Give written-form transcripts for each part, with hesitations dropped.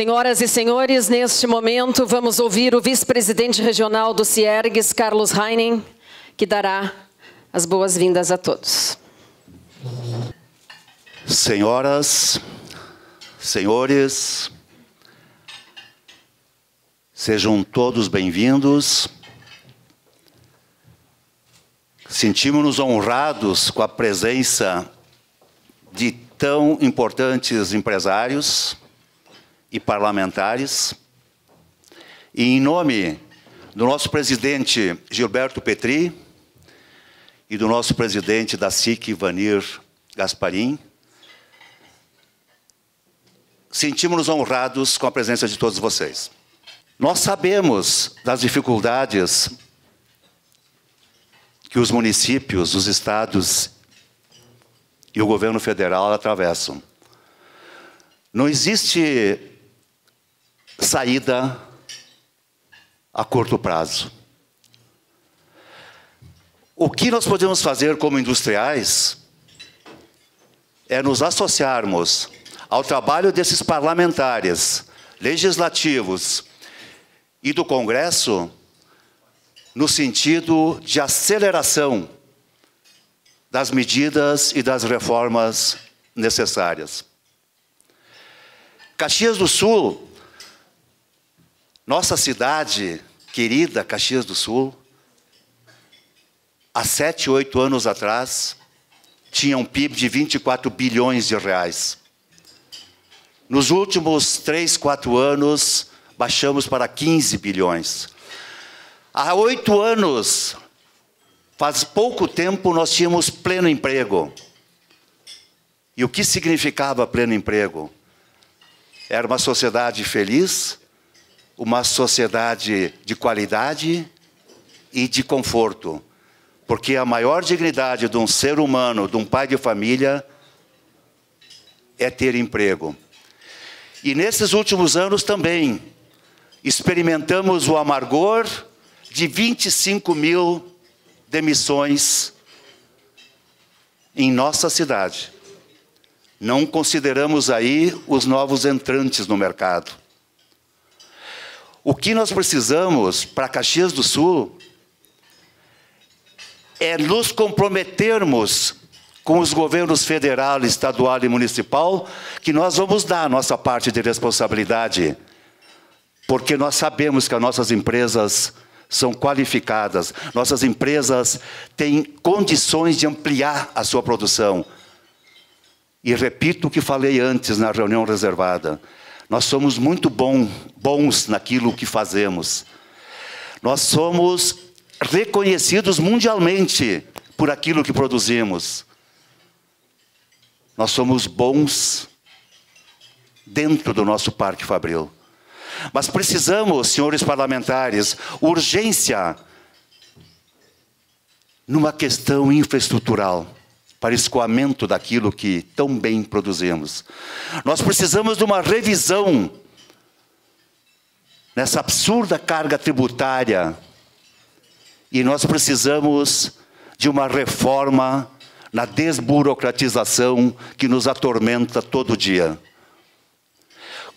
Senhoras e senhores, neste momento vamos ouvir o vice-presidente regional do Ciergs, Carlos Heinen, que dará as boas-vindas a todos. Senhoras, senhores, sejam todos bem-vindos. Sentimos-nos honrados com a presença de tão importantes empresários e parlamentares. E em nome do nosso presidente Gilberto Petri e do nosso presidente da SIC, Ivanir Gasparim, sentimos-nos honrados com a presença de todos vocês. Nós sabemos das dificuldades que os municípios, os estados e o governo federal atravessam. Não existe saída a curto prazo. O que nós podemos fazer como industriais é nos associarmos ao trabalho desses parlamentares, legislativos e do Congresso no sentido de aceleração das medidas e das reformas necessárias. Caxias do Sul, nossa cidade querida Caxias do Sul, há 7, 8 anos atrás, tinha um PIB de 24 bilhões de reais. Nos últimos 3, 4 anos, baixamos para 15 bilhões. Há 8 anos, faz pouco tempo, nós tínhamos pleno emprego. E o que significava pleno emprego? Era uma sociedade feliz, uma sociedade de qualidade e de conforto. Porque a maior dignidade de um ser humano, de um pai de família, é ter emprego. E nesses últimos anos também experimentamos o amargor de 25 mil demissões em nossa cidade. Não consideramos aí os novos entrantes no mercado. O que nós precisamos para Caxias do Sul é nos comprometermos com os governos federal, estadual e municipal, que nós vamos dar a nossa parte de responsabilidade, porque nós sabemos que as nossas empresas são qualificadas, nossas empresas têm condições de ampliar a sua produção. E repito o que falei antes na reunião reservada, nós somos muito bons naquilo que fazemos. Nós somos reconhecidos mundialmente por aquilo que produzimos. Nós somos bons dentro do nosso Parque Fabril. Mas precisamos, senhores parlamentares, urgência numa questão infraestrutural, para escoamento daquilo que tão bem produzimos. Nós precisamos de uma revisão nessa absurda carga tributária e nós precisamos de uma reforma na desburocratização que nos atormenta todo dia.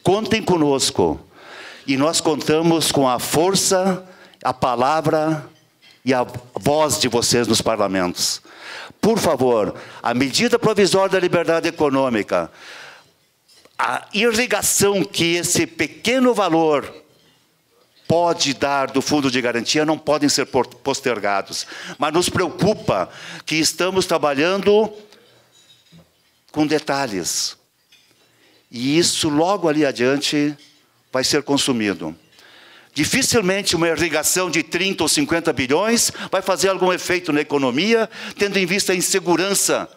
Contem conosco e nós contamos com a força, a palavra e a voz de vocês nos parlamentos. Por favor, a medida provisória da liberdade econômica, a irrigação que esse pequeno valor pode dar do fundo de garantia não podem ser postergados. Mas nos preocupa que estamos trabalhando com detalhes. E isso logo ali adiante vai ser consumido. Dificilmente uma irrigação de 30 ou 50 bilhões vai fazer algum efeito na economia, tendo em vista a insegurança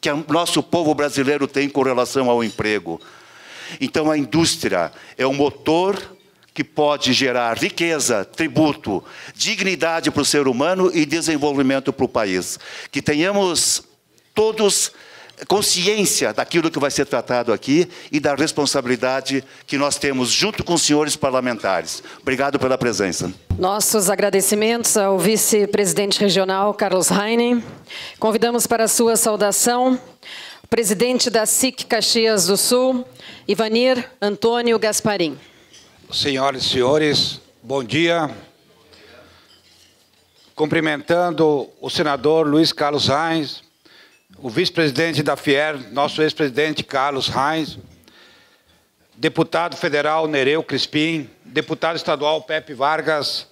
que o nosso povo brasileiro tem com relação ao emprego. Então a indústria é um motor que pode gerar riqueza, tributo, dignidade para o ser humano e desenvolvimento para o país. Que tenhamos todos consciência daquilo que vai ser tratado aqui e da responsabilidade que nós temos junto com os senhores parlamentares. Obrigado pela presença. Nossos agradecimentos ao vice-presidente regional, Carlos Heinen. Convidamos para a sua saudação Presidente da SIC Caxias do Sul, Ivanir Antônio Gasparim. Senhoras e senhores, bom dia. Cumprimentando o senador Luiz Carlos Reis, o vice-presidente da FIER, nosso ex-presidente Carlos Reis, deputado federal Nereu Crispim, deputado estadual Pepe Vargas,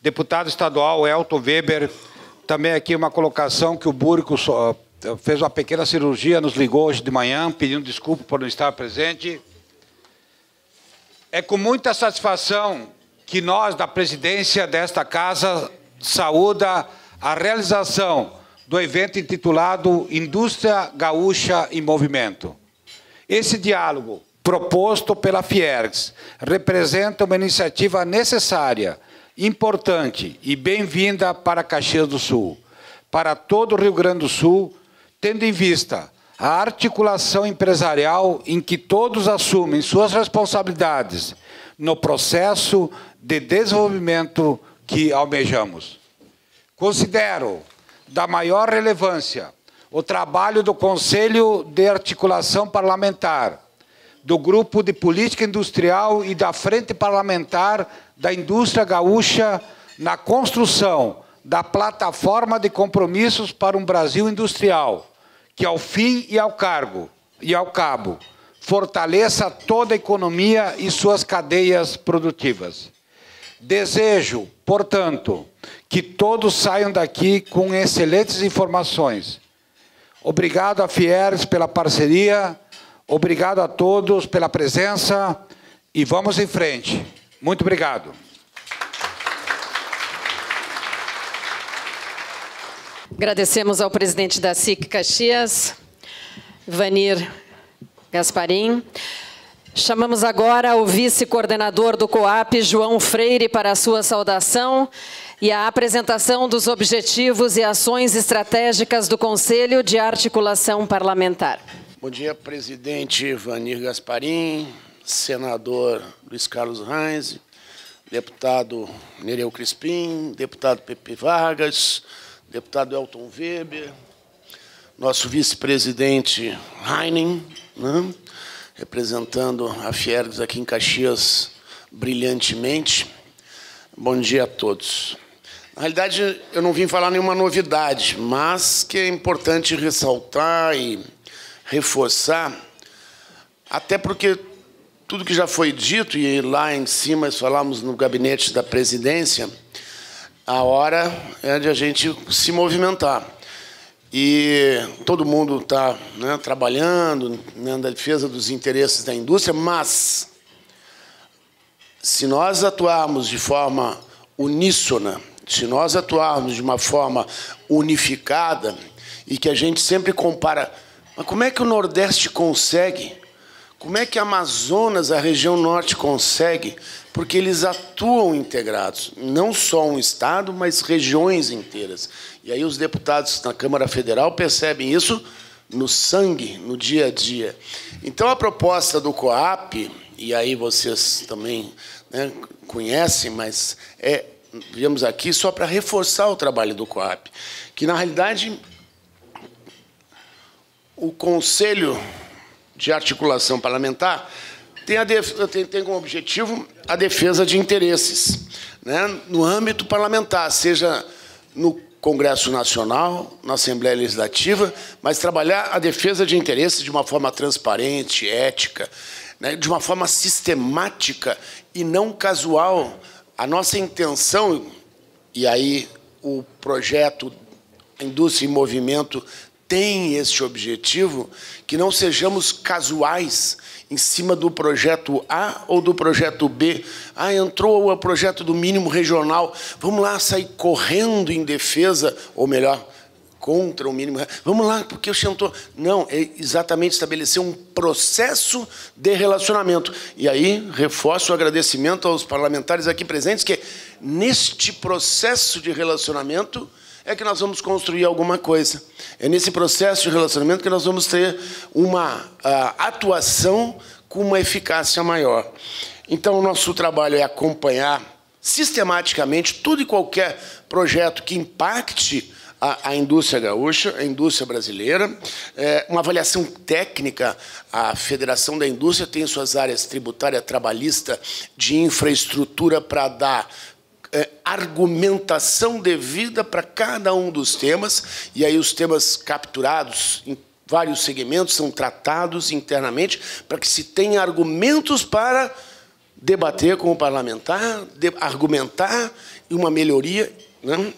deputado estadual Elton Weber. Também aqui uma colocação que o Búrico fez uma pequena cirurgia, nos ligou hoje de manhã, pedindo desculpa por não estar presente. É com muita satisfação que nós, da presidência desta casa, saúda a realização do evento intitulado Indústria Gaúcha em Movimento. Esse diálogo, proposto pela Fiergs, representa uma iniciativa necessária, importante e bem-vinda para Caxias do Sul, para todo o Rio Grande do Sul, tendo em vista a articulação empresarial em que todos assumem suas responsabilidades no processo de desenvolvimento que almejamos. Considero da maior relevância o trabalho do Conselho de Articulação Parlamentar, do Grupo de Política Industrial e da Frente Parlamentar da Indústria Gaúcha na construção da plataforma de compromissos para um Brasil industrial, que ao fim e ao cabo fortaleça toda a economia e suas cadeias produtivas. Desejo, portanto, que todos saiam daqui com excelentes informações. Obrigado a Fiergs pela parceria, obrigado a todos pela presença e vamos em frente. Muito obrigado. Agradecemos ao presidente da SIC Caxias, Ivanir Gasparim. Chamamos agora o vice-coordenador do COAP, João Freire, para a sua saudação e a apresentação dos objetivos e ações estratégicas do Conselho de Articulação Parlamentar. Bom dia, presidente Ivanir Gasparim, senador Luiz Carlos Reis, deputado Nereu Crispim, deputado Pepe Vargas, deputado Elton Weber, nosso vice-presidente Heinen, né, representando a Fiergs aqui em Caxias brilhantemente. Bom dia a todos. Na realidade, eu não vim falar nenhuma novidade, mas que é importante ressaltar e reforçar, até porque tudo que já foi dito, e lá em cima nós falamos no gabinete da presidência, a hora é de a gente se movimentar. E todo mundo está, né, trabalhando, né, na defesa dos interesses da indústria, mas se nós atuarmos de forma uníssona, se nós atuarmos de uma forma unificada, e que a gente sempre compara, mas como é que o Nordeste consegue? Como é que a Amazonas, a região norte, consegue? Porque eles atuam integrados, não só um estado, mas regiões inteiras. E aí os deputados na Câmara Federal percebem isso no sangue, no dia a dia. Então, a proposta do COAP, e aí vocês também, né, conhecem, mas viemos aqui só para reforçar o trabalho do COAP, que, na realidade, o Conselho de Articulação Parlamentar tem como objetivo a defesa de interesses, né, no âmbito parlamentar, seja no Congresso Nacional, na Assembleia Legislativa, mas trabalhar a defesa de interesses de uma forma transparente, ética, né, de uma forma sistemática e não casual. A nossa intenção, e aí o projeto Indústria em Movimento tem esse objetivo, que não sejamos casuais em cima do projeto A ou do projeto B. Ah, entrou o projeto do mínimo regional, vamos lá sair correndo em defesa, ou melhor, contra o mínimo. Vamos lá, porque o Xantor... Não, é exatamente estabelecer um processo de relacionamento. E aí, reforço o agradecimento aos parlamentares aqui presentes, que neste processo de relacionamento é que nós vamos construir alguma coisa. É nesse processo de relacionamento que nós vamos ter uma atuação com uma eficácia maior. Então, o nosso trabalho é acompanhar sistematicamente todo e qualquer projeto que impacte a indústria gaúcha, a indústria brasileira. Uma avaliação técnica, a Federação da Indústria tem suas áreas tributária, trabalhista, de infraestrutura para dar argumentação devida para cada um dos temas, e aí os temas capturados em vários segmentos são tratados internamente para que se tenha argumentos para debater com o parlamentar, argumentar uma melhoria, né,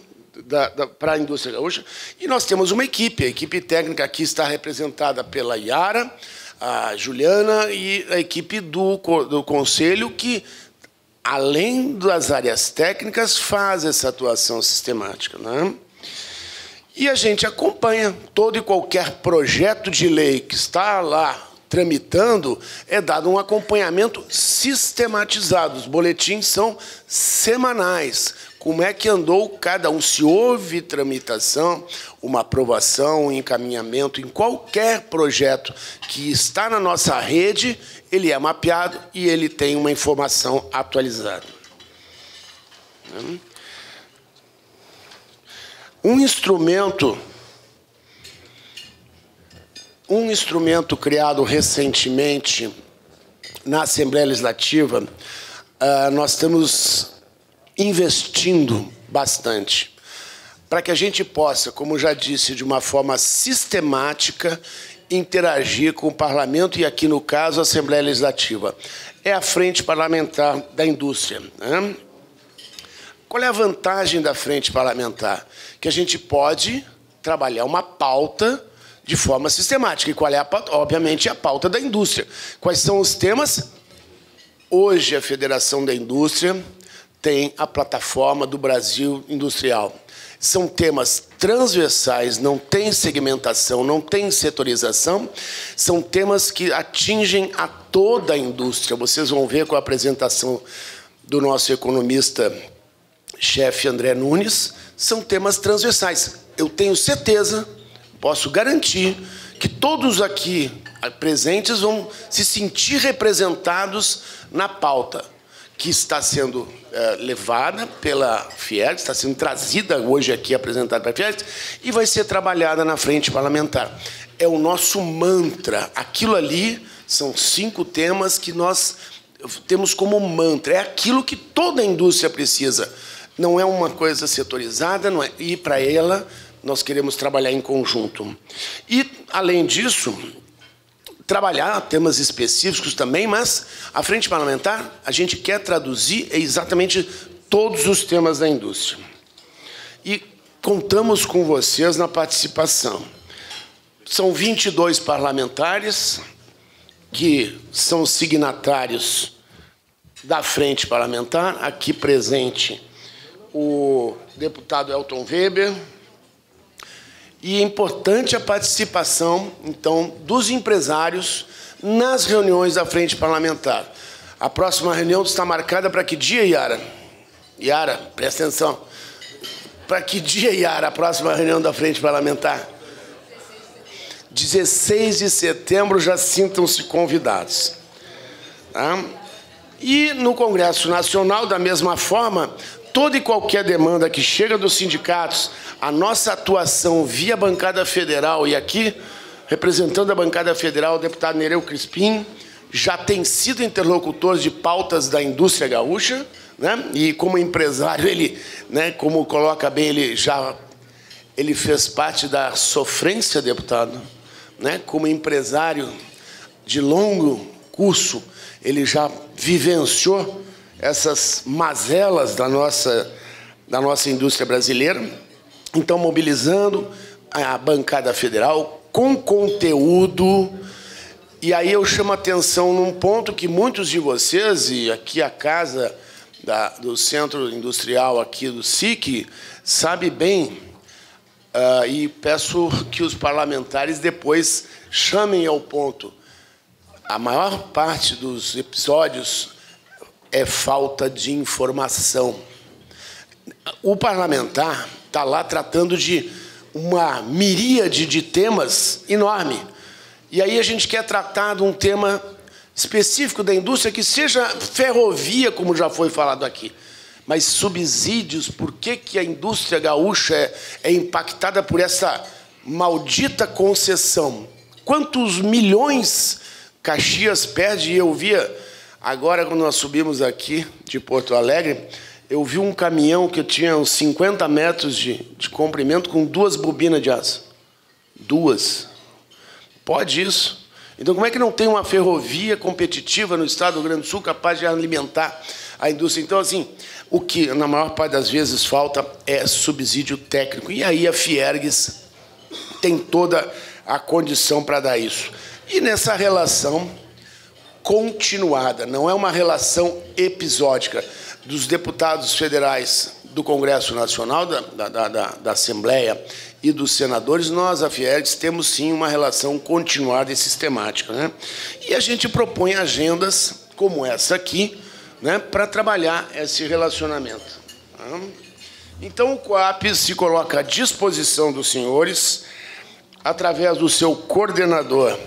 para a indústria gaúcha. E nós temos uma equipe, a equipe técnica aqui está representada pela Yara, a Juliana e a equipe do Conselho, que, além das áreas técnicas, faz essa atuação sistemática, né? E a gente acompanha todo e qualquer projeto de lei que está lá tramitando, é dado um acompanhamento sistematizado. Os boletins são semanais. Como é que andou cada um? Se houve tramitação, uma aprovação, um encaminhamento em qualquer projeto que está na nossa rede, ele é mapeado e ele tem uma informação atualizada. Um instrumento criado recentemente na Assembleia Legislativa, nós estamos investindo bastante para que a gente possa, como já disse, de uma forma sistemática, interagir com o Parlamento e, aqui no caso, a Assembleia Legislativa. É a Frente Parlamentar da Indústria, né? Qual é a vantagem da Frente Parlamentar? Que a gente pode trabalhar uma pauta de forma sistemática. E qual é a pauta? Obviamente, a pauta da indústria. Quais são os temas? Hoje, a Federação da Indústria tem a plataforma do Brasil Industrial. São temas transversais, não tem segmentação, não tem setorização, são temas que atingem a toda a indústria. Vocês vão ver com a apresentação do nosso economista-chefe André Nunes, são temas transversais. Eu tenho certeza, posso garantir, que todos aqui presentes vão se sentir representados na pauta que está sendo levada pela Fiergs, está sendo trazida hoje aqui, apresentada pela Fiergs, e vai ser trabalhada na Frente Parlamentar. É o nosso mantra. Aquilo ali são 5 temas que nós temos como mantra. É aquilo que toda a indústria precisa. Não é uma coisa setorizada, não é, e para ela nós queremos trabalhar em conjunto. E, além disso, trabalhar temas específicos também, mas a Frente Parlamentar, a gente quer traduzir exatamente todos os temas da indústria. E contamos com vocês na participação. São 22 parlamentares que são signatários da Frente Parlamentar. Aqui presente o deputado Elton Weber. E é importante a participação, então, dos empresários nas reuniões da Frente Parlamentar. A próxima reunião está marcada para que dia, Yara? Yara, presta atenção. Para que dia, Yara, a próxima reunião da Frente Parlamentar? 16 de setembro, já sintam-se convidados. Tá? E no Congresso Nacional, da mesma forma, toda e qualquer demanda que chega dos sindicatos, a nossa atuação via bancada federal, e aqui, representando a bancada federal, o deputado Nereu Crispim, já tem sido interlocutor de pautas da indústria gaúcha, né? E como empresário, ele, né, como coloca bem, ele fez parte da sofrência, deputado, né? Como empresário de longo curso, ele já vivenciou essas mazelas da nossa indústria brasileira. Então, mobilizando a bancada federal com conteúdo. E aí eu chamo a atenção num ponto que muitos de vocês, e aqui a casa do Centro Industrial aqui do SIC, sabe bem, e peço que os parlamentares depois chamem ao ponto. A maior parte dos episódios é falta de informação. O parlamentar está lá tratando de uma miríade de temas enorme. E aí a gente quer tratar de um tema específico da indústria que seja ferrovia, como já foi falado aqui. mas subsídios, por que a indústria gaúcha é impactada por essa maldita concessão? Quantos milhões Caxias perde? Eu via, agora, quando nós subimos aqui de Porto Alegre, eu vi um caminhão que tinha uns 50 metros de comprimento com 2 bobinas de aço. 2. Pode isso? Então, como é que não tem uma ferrovia competitiva no estado do Rio Grande do Sul capaz de alimentar a indústria? Então, assim, o que, na maior parte das vezes, falta é subsídio técnico. E aí a Fiergues tem toda a condição para dar isso. E nessa relação continuada, não é uma relação episódica dos deputados federais do Congresso Nacional, da Assembleia e dos senadores, nós, a Fiergues, temos sim uma relação continuada e sistemática, né? E a gente propõe agendas como essa aqui, né, para trabalhar esse relacionamento. Então, o COAP se coloca à disposição dos senhores, através do seu coordenador,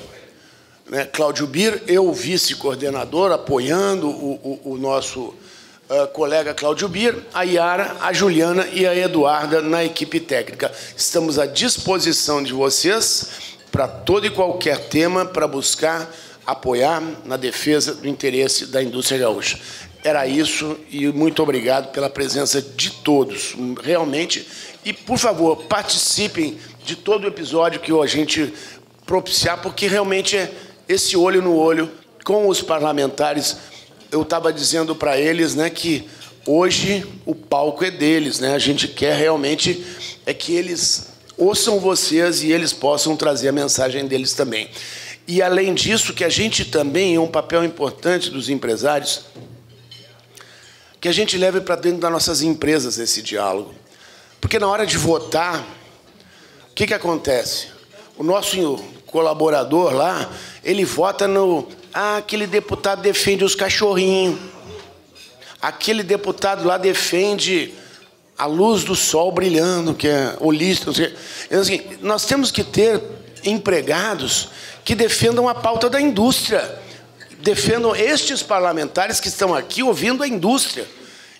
né, Cláudio Bir, eu vice-coordenador, apoiando o nosso colega Cláudio Bir, a Yara, a Juliana e a Eduarda na equipe técnica. Estamos à disposição de vocês para todo e qualquer tema, para buscar apoiar na defesa do interesse da indústria gaúcha. Era isso, e muito obrigado pela presença de todos, realmente. E, por favor, participem de todo o episódio que a gente propiciar, porque realmente é esse olho no olho com os parlamentares. Eu estava dizendo para eles, né, que hoje o palco é deles, né? A gente quer realmente que eles ouçam vocês e eles possam trazer a mensagem deles também. E, além disso, que a gente também é um papel importante dos empresários, que a gente leve para dentro das nossas empresas esse diálogo. Porque, na hora de votar, o que acontece? O nosso colaborador lá, ele vota no... Ah, aquele deputado defende os cachorrinhos. Aquele deputado lá defende a luz do sol brilhando, que é holístico. Então, assim, nós temos que ter empregados que defendam a pauta da indústria, defendam estes parlamentares que estão aqui ouvindo a indústria.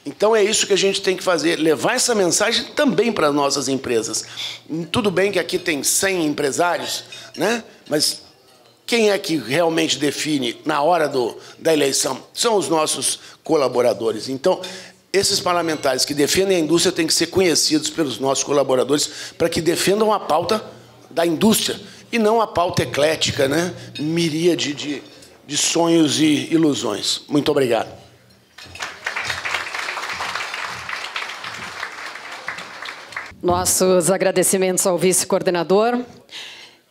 Então, é isso que a gente tem que fazer, levar essa mensagem também para as nossas empresas. Tudo bem que aqui tem 100 empresários, né? Mas quem é que realmente define na hora da eleição? São os nossos colaboradores. Então, esses parlamentares que defendem a indústria têm que ser conhecidos pelos nossos colaboradores para que defendam a pauta da indústria e não a pauta eclética, né? Miríade de sonhos e ilusões. Muito obrigado. Nossos agradecimentos ao vice-coordenador.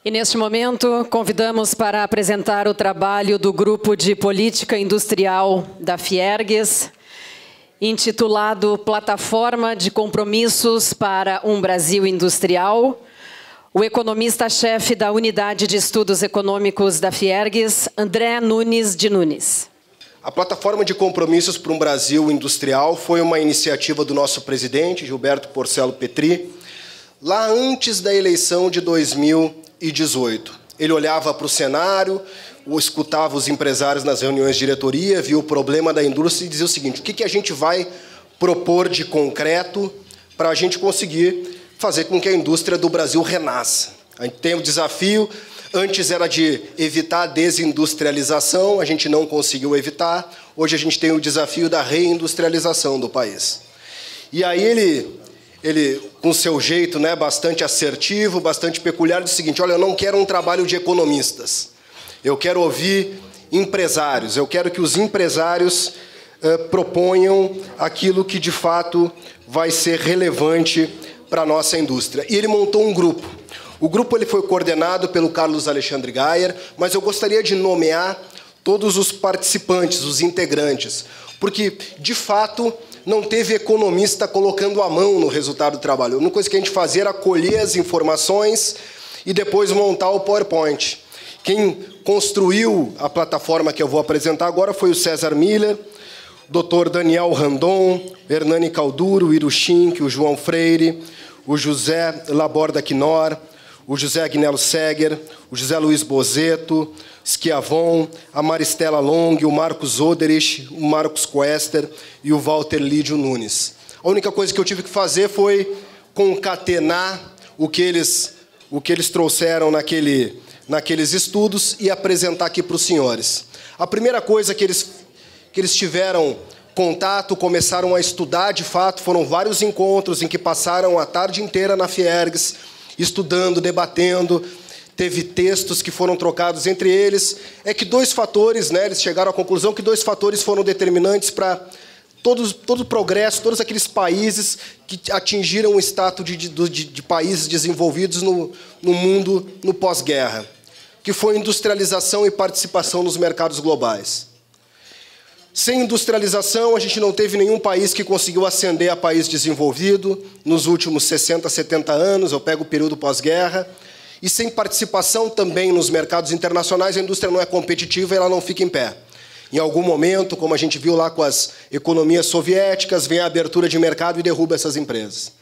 E, neste momento, convidamos para apresentar o trabalho do Grupo de Política Industrial da Fiergues, intitulado Plataforma de Compromissos para um Brasil Industrial, o economista-chefe da Unidade de Estudos Econômicos da Fiergues, André Nunes de Nunes. A Plataforma de Compromissos para um Brasil Industrial foi uma iniciativa do nosso presidente, Gilberto Porcelo Petri, lá antes da eleição de 2018. Ele olhava para o cenário, escutava os empresários nas reuniões de diretoria, via o problema da indústria e dizia o seguinte: o que a gente vai propor de concreto para a gente conseguir fazer com que a indústria do Brasil renasça? A gente tem o desafio, antes era de evitar a desindustrialização, a gente não conseguiu evitar, hoje a gente tem o desafio da reindustrialização do país. E aí ele com seu jeito, né, bastante assertivo, bastante peculiar, disse o seguinte: olha, eu não quero um trabalho de economistas, eu quero ouvir empresários, eu quero que os empresários proponham aquilo que de fato vai ser relevante para a nossa indústria. E ele montou um grupo. O grupo ele foi coordenado pelo Carlos Alexandre Gayer, mas eu gostaria de nomear todos os participantes, os integrantes, porque, de fato, não teve economista colocando a mão no resultado do trabalho. A única coisa que a gente fazia era colher as informações e depois montar o PowerPoint. Quem construiu a plataforma que eu vou apresentar agora foi o César Miller, o Dr. Daniel Randon, Hernani Calduro, o Iruchinck, o João Freire, o José Laborda Quinor, o José Agnello Seger, o José Luiz Bozeto, Schiavon, a Maristela Long, o Marcos Oderich, o Marcos Koester e o Walter Lídio Nunes. A única coisa que eu tive que fazer foi concatenar o que eles trouxeram naqueles estudos e apresentar aqui para os senhores. A primeira coisa que eles tiveram contato, começaram a estudar de fato, foram vários encontros em que passaram a tarde inteira na Fiergs, estudando, debatendo, teve textos que foram trocados entre eles, é que dois fatores, né, eles chegaram à conclusão que dois fatores foram determinantes para todo o progresso, todos aqueles países que atingiram o status de países desenvolvidos no mundo no pós-guerra, que foi industrialização e participação nos mercados globais. Sem industrialização, a gente não teve nenhum país que conseguiu ascender a país desenvolvido nos últimos 60, 70 anos, eu pego o período pós-guerra, e sem participação também nos mercados internacionais, a indústria não é competitiva e ela não fica em pé. Em algum momento, como a gente viu lá com as economias soviéticas, vem a abertura de mercado e derruba essas empresas.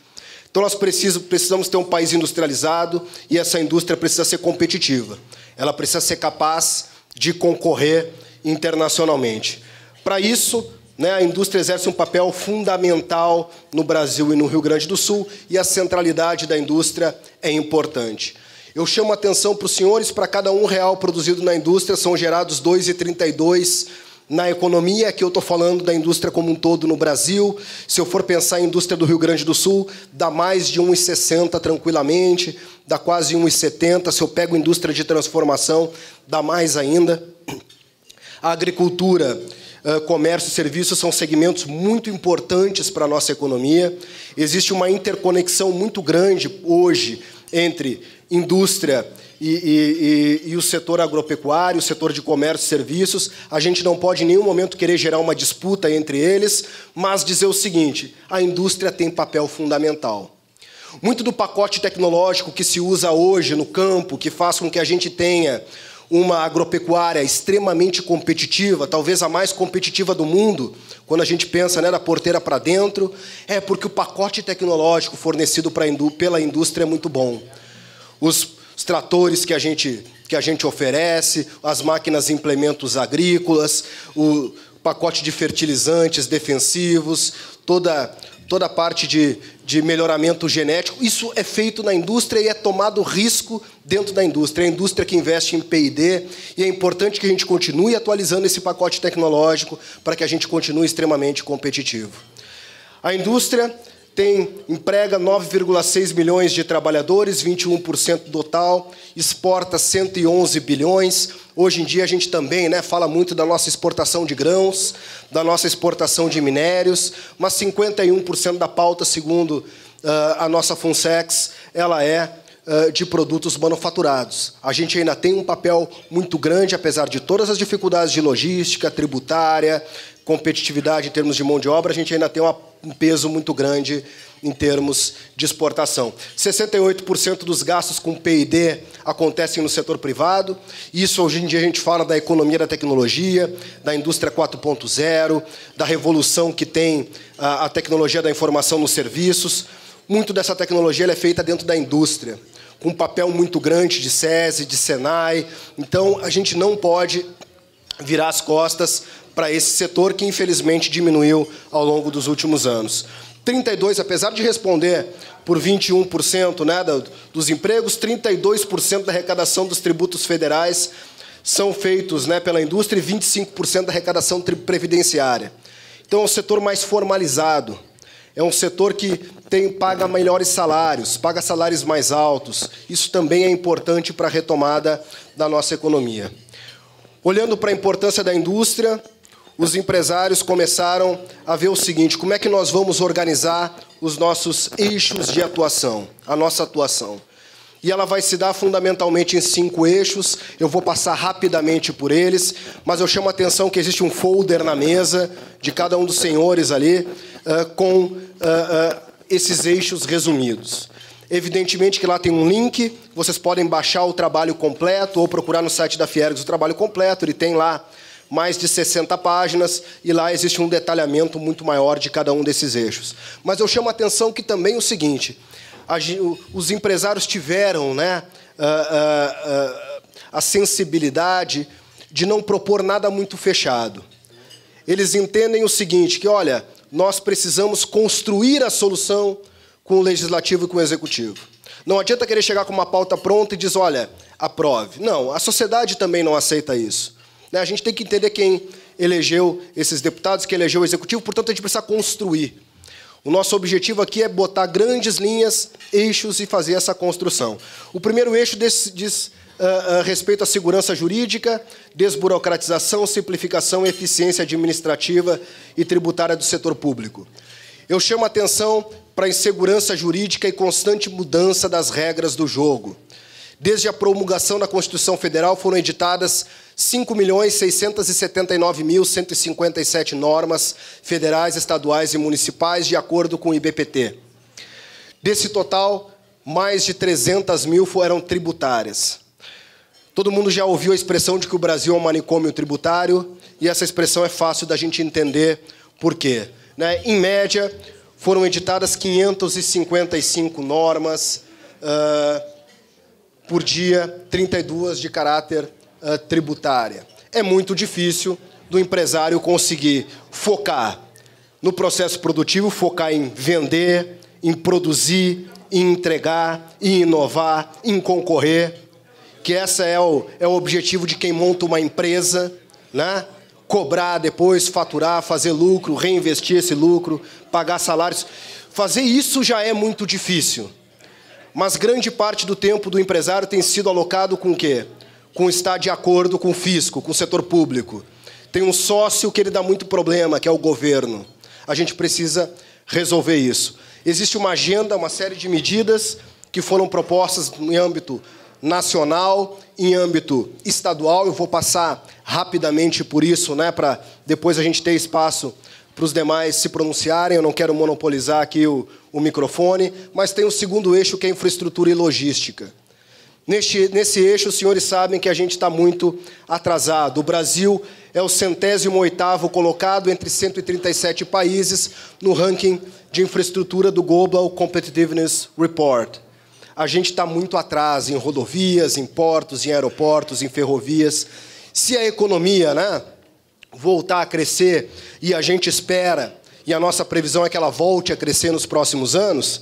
Então, nós precisamos ter um país industrializado e essa indústria precisa ser competitiva. Ela precisa ser capaz de concorrer internacionalmente. Para isso, né, a indústria exerce um papel fundamental no Brasil e no Rio Grande do Sul e a centralidade da indústria é importante. Eu chamo a atenção para os senhores, para cada R$1 produzido na indústria, são gerados R$ 2,32 na economia. Aqui eu estou falando da indústria como um todo no Brasil. Se eu for pensar em indústria do Rio Grande do Sul, dá mais de 1,60 tranquilamente, dá quase 1,70. Se eu pego indústria de transformação, dá mais ainda. A agricultura, comércio e serviços são segmentos muito importantes para a nossa economia. Existe uma interconexão muito grande hoje entre indústria e o setor agropecuário, o setor de comércio e serviços. A gente não pode em nenhum momento querer gerar uma disputa entre eles, mas dizer o seguinte: a indústria tem papel fundamental. Muito do pacote tecnológico que se usa hoje no campo, que faz com que a gente tenha uma agropecuária extremamente competitiva, talvez a mais competitiva do mundo, quando a gente pensa, né, da porteira para dentro, é porque o pacote tecnológico fornecido pela indústria é muito bom. Os tratores que a gente oferece, as máquinas e implementos agrícolas, o pacote de fertilizantes defensivos, toda a parte de melhoramento genético, isso é feito na indústria e é tomado risco dentro da indústria. É a indústria que investe em P&D e é importante que a gente continue atualizando esse pacote tecnológico para que a gente continue extremamente competitivo. A indústria emprega 9,6 milhões de trabalhadores, 21% do total, exporta 111 bilhões. Hoje em dia a gente também, né, fala muito da nossa exportação de grãos, da nossa exportação de minérios, mas 51% da pauta, segundo a nossa Funsex, ela é de produtos manufaturados. A gente ainda tem um papel muito grande, apesar de todas as dificuldades de logística, tributária, competitividade em termos de mão de obra, a gente ainda tem um peso muito grande em termos de exportação. 68% dos gastos com P&D acontecem no setor privado. Isso, hoje em dia, a gente fala da economia da tecnologia, da indústria 4.0, da revolução que tem a tecnologia da informação nos serviços. Muito dessa tecnologia ela é feita dentro da indústria, com um papel muito grande de SESI, de SENAI. Então, a gente não pode virar as costas para esse setor que, infelizmente, diminuiu ao longo dos últimos anos. 32%, apesar de responder por 21%, né, dos empregos, 32% da arrecadação dos tributos federais são feitos, né, pela indústria e 25% da arrecadação previdenciária. Então, é um setor mais formalizado. É um setor que paga melhores salários, paga salários mais altos. Isso também é importante para a retomada da nossa economia. Olhando para a importância da indústria, os empresários começaram a ver o seguinte: como é que nós vamos organizar os nossos eixos de atuação, a nossa atuação? E ela vai se dar fundamentalmente em 5 eixos. Eu vou passar rapidamente por eles, mas eu chamo a atenção que existe um folder na mesa de cada um dos senhores ali, com esses eixos resumidos. Evidentemente que lá tem um link, vocês podem baixar o trabalho completo ou procurar no site da Fiergs o trabalho completo, ele tem lá mais de 60 páginas, e lá existe um detalhamento muito maior de cada um desses eixos. Mas eu chamo a atenção que também é o seguinte: os empresários tiveram, né, a sensibilidade de não propor nada muito fechado. Eles entendem o seguinte, que, olha, nós precisamos construir a solução com o Legislativo e com o Executivo. Não adianta querer chegar com uma pauta pronta e dizer, olha, aprove. Não, a sociedade também não aceita isso. A gente tem que entender quem elegeu esses deputados, quem elegeu o Executivo, portanto, a gente precisa construir. O nosso objetivo aqui é botar grandes linhas, eixos e fazer essa construção. O primeiro eixo diz respeito à segurança jurídica, desburocratização, simplificação e eficiência administrativa e tributária do setor público. Eu chamo a atenção para a insegurança jurídica e constante mudança das regras do jogo. Desde a promulgação da Constituição Federal, foram editadas 5.679.157 normas federais, estaduais e municipais, de acordo com o IBPT. Desse total, mais de 300 mil eram tributárias. Todo mundo já ouviu a expressão de que o Brasil é um manicômio tributário, e essa expressão é fácil da gente entender por quê. Em média, foram editadas 555 normas por dia, 32 de caráter tributária. É muito difícil do empresário conseguir focar no processo produtivo, focar em vender, em produzir, em entregar, em inovar, em concorrer, que esse é o objetivo de quem monta uma empresa, né? Cobrar depois, faturar, fazer lucro, reinvestir esse lucro, pagar salários. Fazer isso já é muito difícil. Mas grande parte do tempo do empresário tem sido alocado com o quê? Com estar de acordo com o fisco, com o setor público. Tem um sócio que ele dá muito problema, que é o governo. A gente precisa resolver isso. Existe uma agenda, uma série de medidas que foram propostas em âmbito nacional, em âmbito estadual. Eu vou passar rapidamente por isso, né, para depois a gente ter espaço para os demais se pronunciarem. Eu não quero monopolizar aqui o microfone, mas tem o segundo eixo, que é infraestrutura e logística. Nesse eixo, os senhores sabem que a gente está muito atrasado. O Brasil é o 108º colocado entre 137 países no ranking de infraestrutura do Global Competitiveness Report. A gente está muito atrás em rodovias, em portos, em aeroportos, em ferrovias. Se a economia, né, voltar a crescer, e a gente espera, e a nossa previsão é que ela volte a crescer nos próximos anos,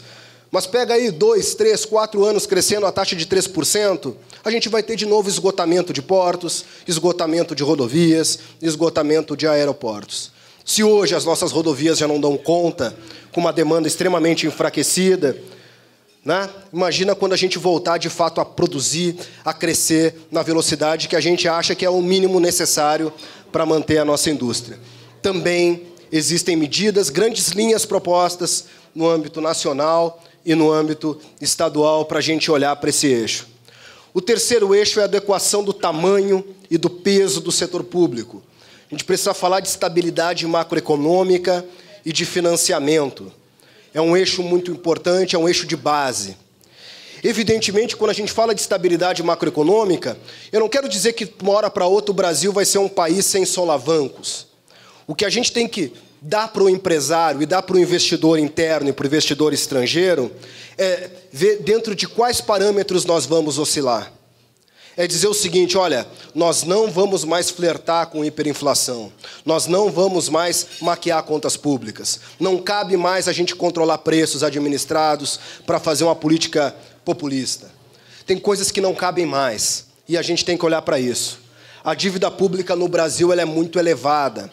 mas pega aí 2, 3, 4 anos crescendo a taxa de 3%, a gente vai ter de novo esgotamento de portos, esgotamento de rodovias, esgotamento de aeroportos. Se hoje as nossas rodovias já não dão conta, com uma demanda extremamente enfraquecida, né? Imagina quando a gente voltar, de fato, a produzir, a crescer na velocidade que a gente acha que é o mínimo necessário para manter a nossa indústria. Também existem medidas, grandes linhas propostas no âmbito nacional e no âmbito estadual para a gente olhar para esse eixo. O terceiro eixo é a adequação do tamanho e do peso do setor público. A gente precisa falar de estabilidade macroeconômica e de financiamento. É um eixo muito importante, é um eixo de base. Evidentemente, quando a gente fala de estabilidade macroeconômica, eu não quero dizer que, de uma hora para outra, o Brasil vai ser um país sem solavancos. O que a gente tem que dar para o empresário e dar para o investidor interno e para o investidor estrangeiro é ver dentro de quais parâmetros nós vamos oscilar. É dizer o seguinte, olha, nós não vamos mais flertar com hiperinflação, nós não vamos mais maquiar contas públicas, não cabe mais a gente controlar preços administrados para fazer uma política populista. Tem coisas que não cabem mais, e a gente tem que olhar para isso. A dívida pública no Brasil ela é muito elevada.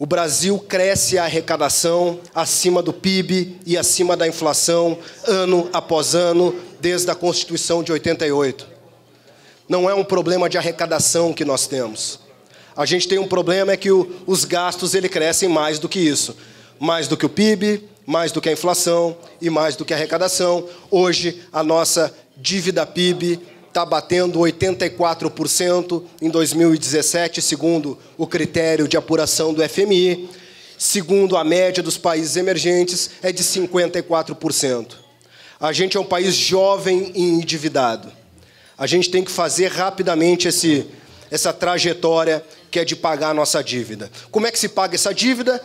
O Brasil cresce a arrecadação acima do PIB e acima da inflação, ano após ano, desde a Constituição de 88. Não é um problema de arrecadação que nós temos. A gente tem um problema, é que os gastos crescem mais do que isso. Mais do que o PIB, mais do que a inflação e mais do que a arrecadação. Hoje, a nossa dívida PIB está batendo 84% em 2017, segundo o critério de apuração do FMI. Segundo a média dos países emergentes, é de 54%. A gente é um país jovem e endividado. A gente tem que fazer rapidamente essa trajetória que é de pagar a nossa dívida. Como é que se paga essa dívida?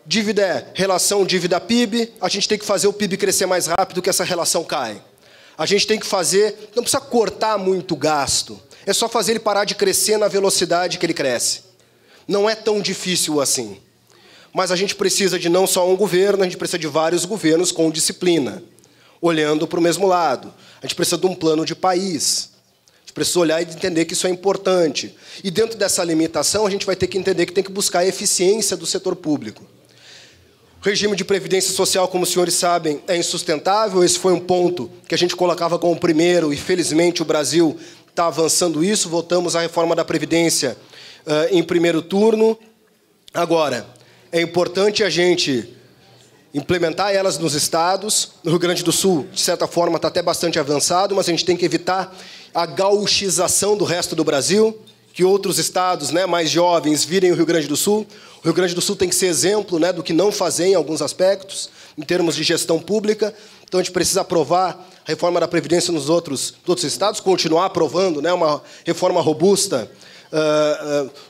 Dívida é relação dívida-PIB, a gente tem que fazer o PIB crescer mais rápido que essa relação cai. A gente tem que fazer, não precisa cortar muito gasto, é só fazer ele parar de crescer na velocidade que ele cresce. Não é tão difícil assim. Mas a gente precisa de não só um governo, a gente precisa de vários governos com disciplina, olhando para o mesmo lado. A gente precisa de um plano de país. A gente precisa olhar e entender que isso é importante. E dentro dessa limitação, a gente vai ter que entender que tem que buscar a eficiência do setor público. O regime de previdência social, como os senhores sabem, é insustentável. Esse foi um ponto que a gente colocava como primeiro, e felizmente o Brasil está avançando isso. Votamos a reforma da Previdência em primeiro turno. Agora, é importante a gente implementar elas nos estados. No Rio Grande do Sul, de certa forma, está até bastante avançado, mas a gente tem que evitar a gauchização do resto do Brasil, que outros estados, né, mais jovens virem o Rio Grande do Sul. O Rio Grande do Sul tem que ser exemplo, né, do que não fazer em alguns aspectos, em termos de gestão pública. Então, a gente precisa aprovar a reforma da Previdência nos outros estados, continuar aprovando, né, uma reforma robusta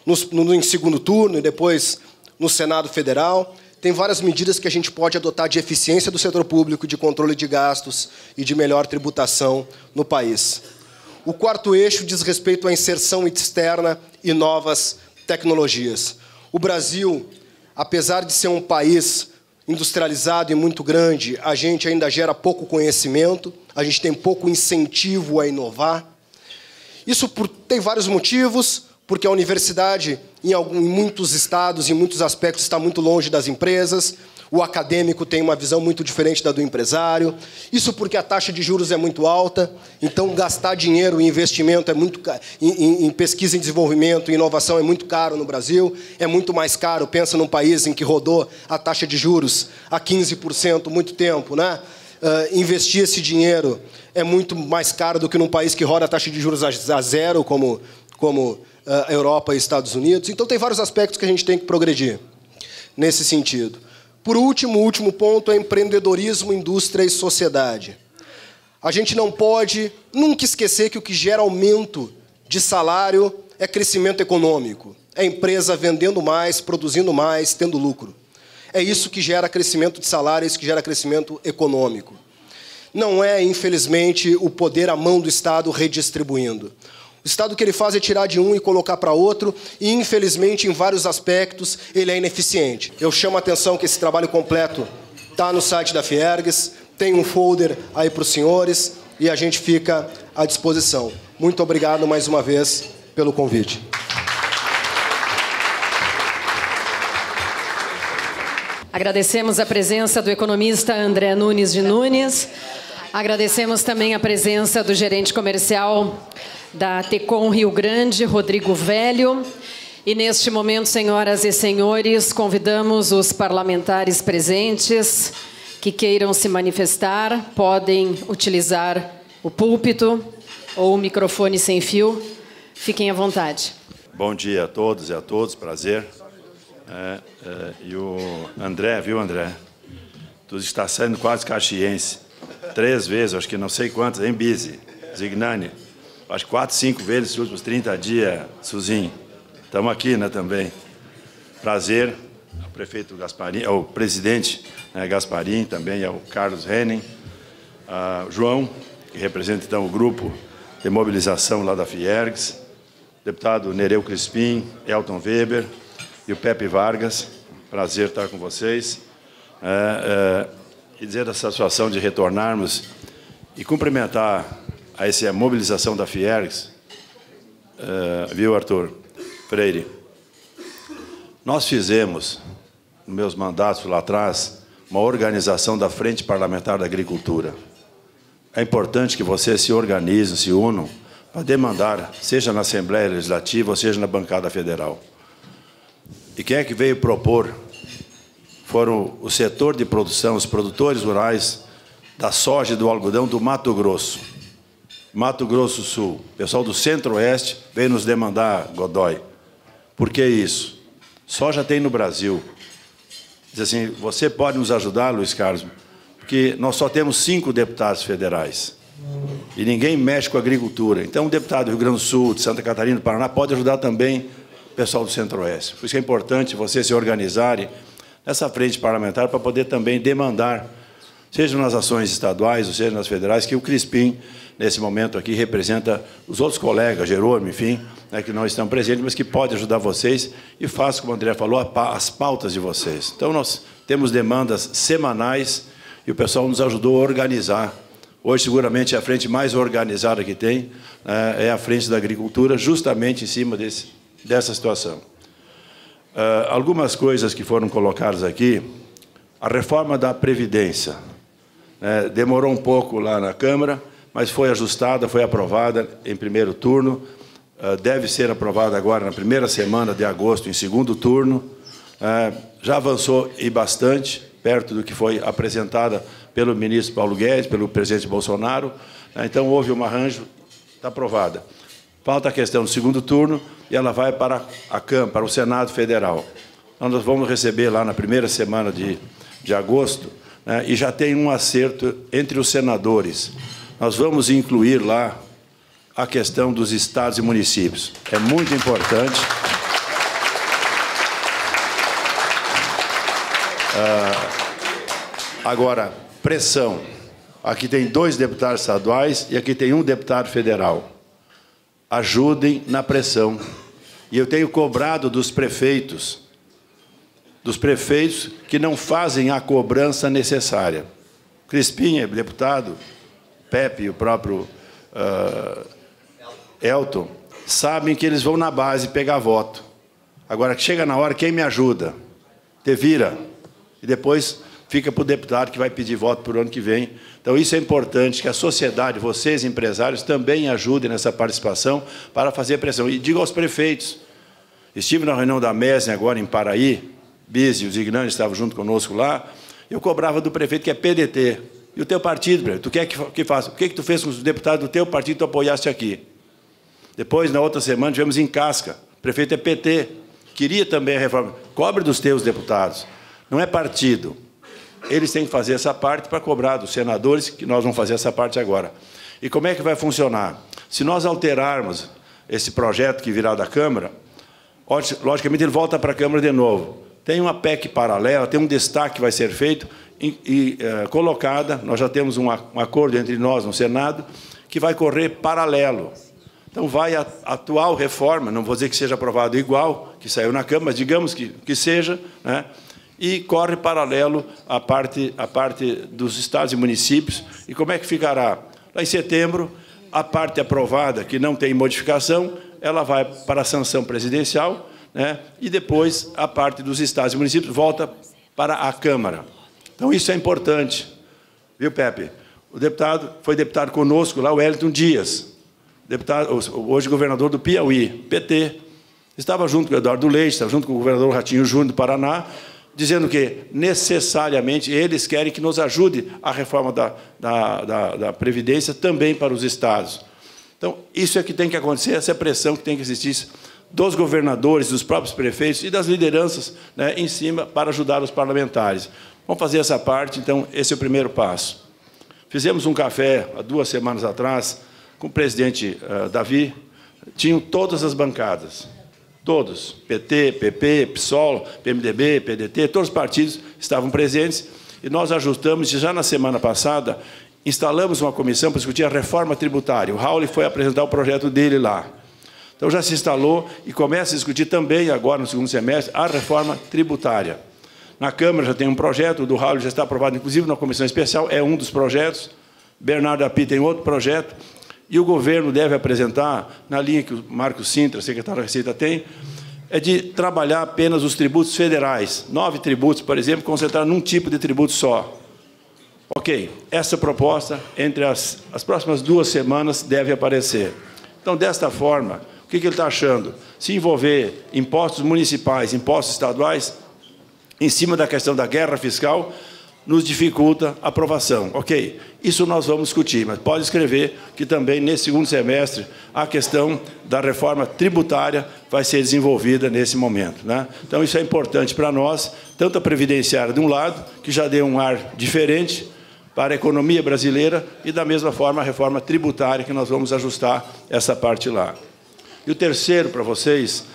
em segundo turno e depois no Senado Federal. Tem várias medidas que a gente pode adotar de eficiência do setor público, de controle de gastos e de melhor tributação no país. O quarto eixo diz respeito à inserção externa e novas tecnologias. O Brasil, apesar de ser um país industrializado e muito grande, a gente ainda gera pouco conhecimento, a gente tem pouco incentivo a inovar. Isso tem vários motivos, porque a universidade, em muitos estados, em muitos aspectos, está muito longe das empresas. O acadêmico tem uma visão muito diferente da do empresário. Isso porque a taxa de juros é muito alta, então gastar dinheiro em investimento é muito em pesquisa e desenvolvimento e inovação é muito caro no Brasil, é muito mais caro. Pensa num país em que rodou a taxa de juros a 15% muito tempo, né? Investir esse dinheiro é muito mais caro do que num país que roda a taxa de juros a zero, como a Europa e Estados Unidos. Então, tem vários aspectos que a gente tem que progredir nesse sentido. Por último, o último ponto é empreendedorismo, indústria e sociedade. A gente não pode nunca esquecer que o que gera aumento de salário é crescimento econômico. É a empresa vendendo mais, produzindo mais, tendo lucro. É isso que gera crescimento de salário, é isso que gera crescimento econômico. Não é, infelizmente, o poder à mão do Estado redistribuindo. O Estado o que ele faz é tirar de um e colocar para outro, e, infelizmente, em vários aspectos, ele é ineficiente. Eu chamo a atenção que esse trabalho completo está no site da Fiergs, tem um folder aí para os senhores, e a gente fica à disposição. Muito obrigado, mais uma vez, pelo convite. Agradecemos a presença do economista André Nunes de Nunes. Agradecemos também a presença do gerente comercial da Tecom Rio Grande, Rodrigo Velho. E neste momento, senhoras e senhores, convidamos os parlamentares presentes que queiram se manifestar, podem utilizar o púlpito ou o microfone sem fio. Fiquem à vontade. Bom dia a todos e a todos, prazer. E o André, viu, André? Tu está sendo quase caxiense. 3 vezes, acho que não sei quantas, em Bise, Zignani. Acho que 4, 5 vezes nos últimos 30 dias, Suzinho. Estamos aqui, né, também. Prazer ao prefeito Gasparim, ao presidente, né, Gasparim, também ao Carlos Henning, ao João, que representa, então, o grupo de mobilização lá da Fiergs, deputado Nereu Crispim, Elton Weber e o Pepe Vargas. Prazer estar com vocês. E dizer da satisfação de retornarmos e cumprimentar a essa mobilização da Fiergs, viu, Arthur Freire? Nós fizemos, nos meus mandatos lá atrás, uma organização da Frente Parlamentar da Agricultura. É importante que vocês se organizem, se unam, para demandar, seja na Assembleia Legislativa ou seja na bancada federal. E quem é que veio propor? Foram o setor de produção, os produtores rurais da soja e do algodão do Mato Grosso. Mato Grosso do Sul, pessoal do Centro-Oeste veio nos demandar, Godoy. Por que isso? Soja tem no Brasil. Diz assim, você pode nos ajudar, Luiz Carlos? Porque nós só temos 5 deputados federais. E ninguém mexe com a agricultura. Então, um deputado do Rio Grande do Sul, de Santa Catarina, do Paraná, pode ajudar também o pessoal do Centro-Oeste. Por isso que é importante vocês se organizarem nessa frente parlamentar para poder também demandar, seja nas ações estaduais ou seja nas federais, que o Crispim, nesse momento aqui, representa os outros colegas, Jerônimo, enfim, né, que não estão presentes, mas que pode ajudar vocês e faz, como o André falou, as pautas de vocês. Então, nós temos demandas semanais e o pessoal nos ajudou a organizar. Hoje, seguramente, a frente mais organizada que tem é a frente da agricultura, justamente em cima dessa situação. Algumas coisas que foram colocadas aqui, a reforma da Previdência, demorou um pouco lá na Câmara, mas foi ajustada, foi aprovada em primeiro turno, deve ser aprovada agora na primeira semana de agosto, em segundo turno, já avançou e bastante, perto do que foi apresentada pelo ministro Paulo Guedes, pelo presidente Bolsonaro, então houve um arranjo, está aprovada. Falta a questão do segundo turno e ela vai para a Câmara, para o Senado Federal. Então, nós vamos receber lá na primeira semana de agosto, e já tem um acerto entre os senadores. Nós vamos incluir lá a questão dos estados e municípios. É muito importante. Agora, pressão. Aqui tem 2 deputados estaduais e aqui tem 1 deputado federal. Ajudem na pressão. E eu tenho cobrado dos prefeitos que não fazem a cobrança necessária. Crispim é deputado, Pepe e o próprio Elton, sabem que eles vão na base pegar voto. Agora, chega na hora, quem me ajuda? Te vira. E depois fica para o deputado que vai pedir voto para o ano que vem. Então, isso é importante, que a sociedade, vocês, empresários, também ajudem nessa participação para fazer pressão. E digo aos prefeitos, estive na reunião da MESN agora em Paraí, Bise e o Zignani estavam junto conosco lá, eu cobrava do prefeito que é PDT. E o teu partido, tu quer que faça? O que tu fez com os deputados do teu partido que tu apoiaste aqui? Depois, na outra semana, tivemos em Casca. O prefeito é PT. Queria também a reforma. Cobre dos teus deputados. Não é partido. Eles têm que fazer essa parte para cobrar dos senadores, que nós vamos fazer essa parte agora. E como é que vai funcionar? Se nós alterarmos esse projeto que virá da Câmara, logicamente ele volta para a Câmara de novo. Tem uma PEC paralela, tem um destaque que vai ser feito e colocada, nós já temos um acordo entre nós no Senado, que vai correr paralelo. Então, vai a atual reforma, não vou dizer que seja aprovado igual, que saiu na Câmara, mas digamos que seja, né? E corre paralelo à parte dos estados e municípios. E como é que ficará? Lá em setembro, a parte aprovada, que não tem modificação, ela vai para a sanção presidencial, né? E depois a parte dos estados e municípios volta para a Câmara. Então, isso é importante. Viu, Pepe? O deputado, foi deputado conosco lá, o Wellington Dias, deputado, hoje governador do Piauí, PT. Estava junto com o Eduardo Leite, estava junto com o governador Ratinho Júnior do Paraná, dizendo que, necessariamente, eles querem que nos ajude a reforma da Previdência também para os estados. Então, isso é que tem que acontecer, essa é a pressão que tem que existir dos governadores, dos próprios prefeitos e das lideranças, né, em cima para ajudar os parlamentares. Vamos fazer essa parte, então, esse é o primeiro passo. Fizemos um café, há 2 semanas atrás, com o presidente Davi, tinham todas as bancadas, todos, PT, PP, PSOL, PMDB, PDT, todos os partidos estavam presentes, e nós ajustamos, e já na semana passada, instalamos uma comissão para discutir a reforma tributária. O Raul foi apresentar o projeto dele lá. Então, já se instalou e começa a discutir também, agora, no segundo semestre, a reforma tributária. Na Câmara já tem um projeto, o do Raul já está aprovado, inclusive, na comissão especial, é um dos projetos. Bernardo Api tem outro projeto. E o governo deve apresentar, na linha que o Marcos Sintra, secretário da Receita, tem, é de trabalhar apenas os tributos federais. 9 tributos, por exemplo, concentrar num tipo de tributo só. Ok, essa proposta, entre as próximas 2 semanas, deve aparecer. Então, desta forma, o que ele está achando? Se envolver impostos municipais, impostos estaduais, em cima da questão da guerra fiscal, nos dificulta a aprovação. Ok, isso nós vamos discutir, mas pode escrever que também, nesse segundo semestre, a questão da reforma tributária vai ser desenvolvida nesse momento, né? Então, isso é importante para nós, tanto a previdenciária, de um lado, que já deu um ar diferente para a economia brasileira, e, da mesma forma, a reforma tributária, que nós vamos ajustar essa parte lá. E o terceiro, para vocês,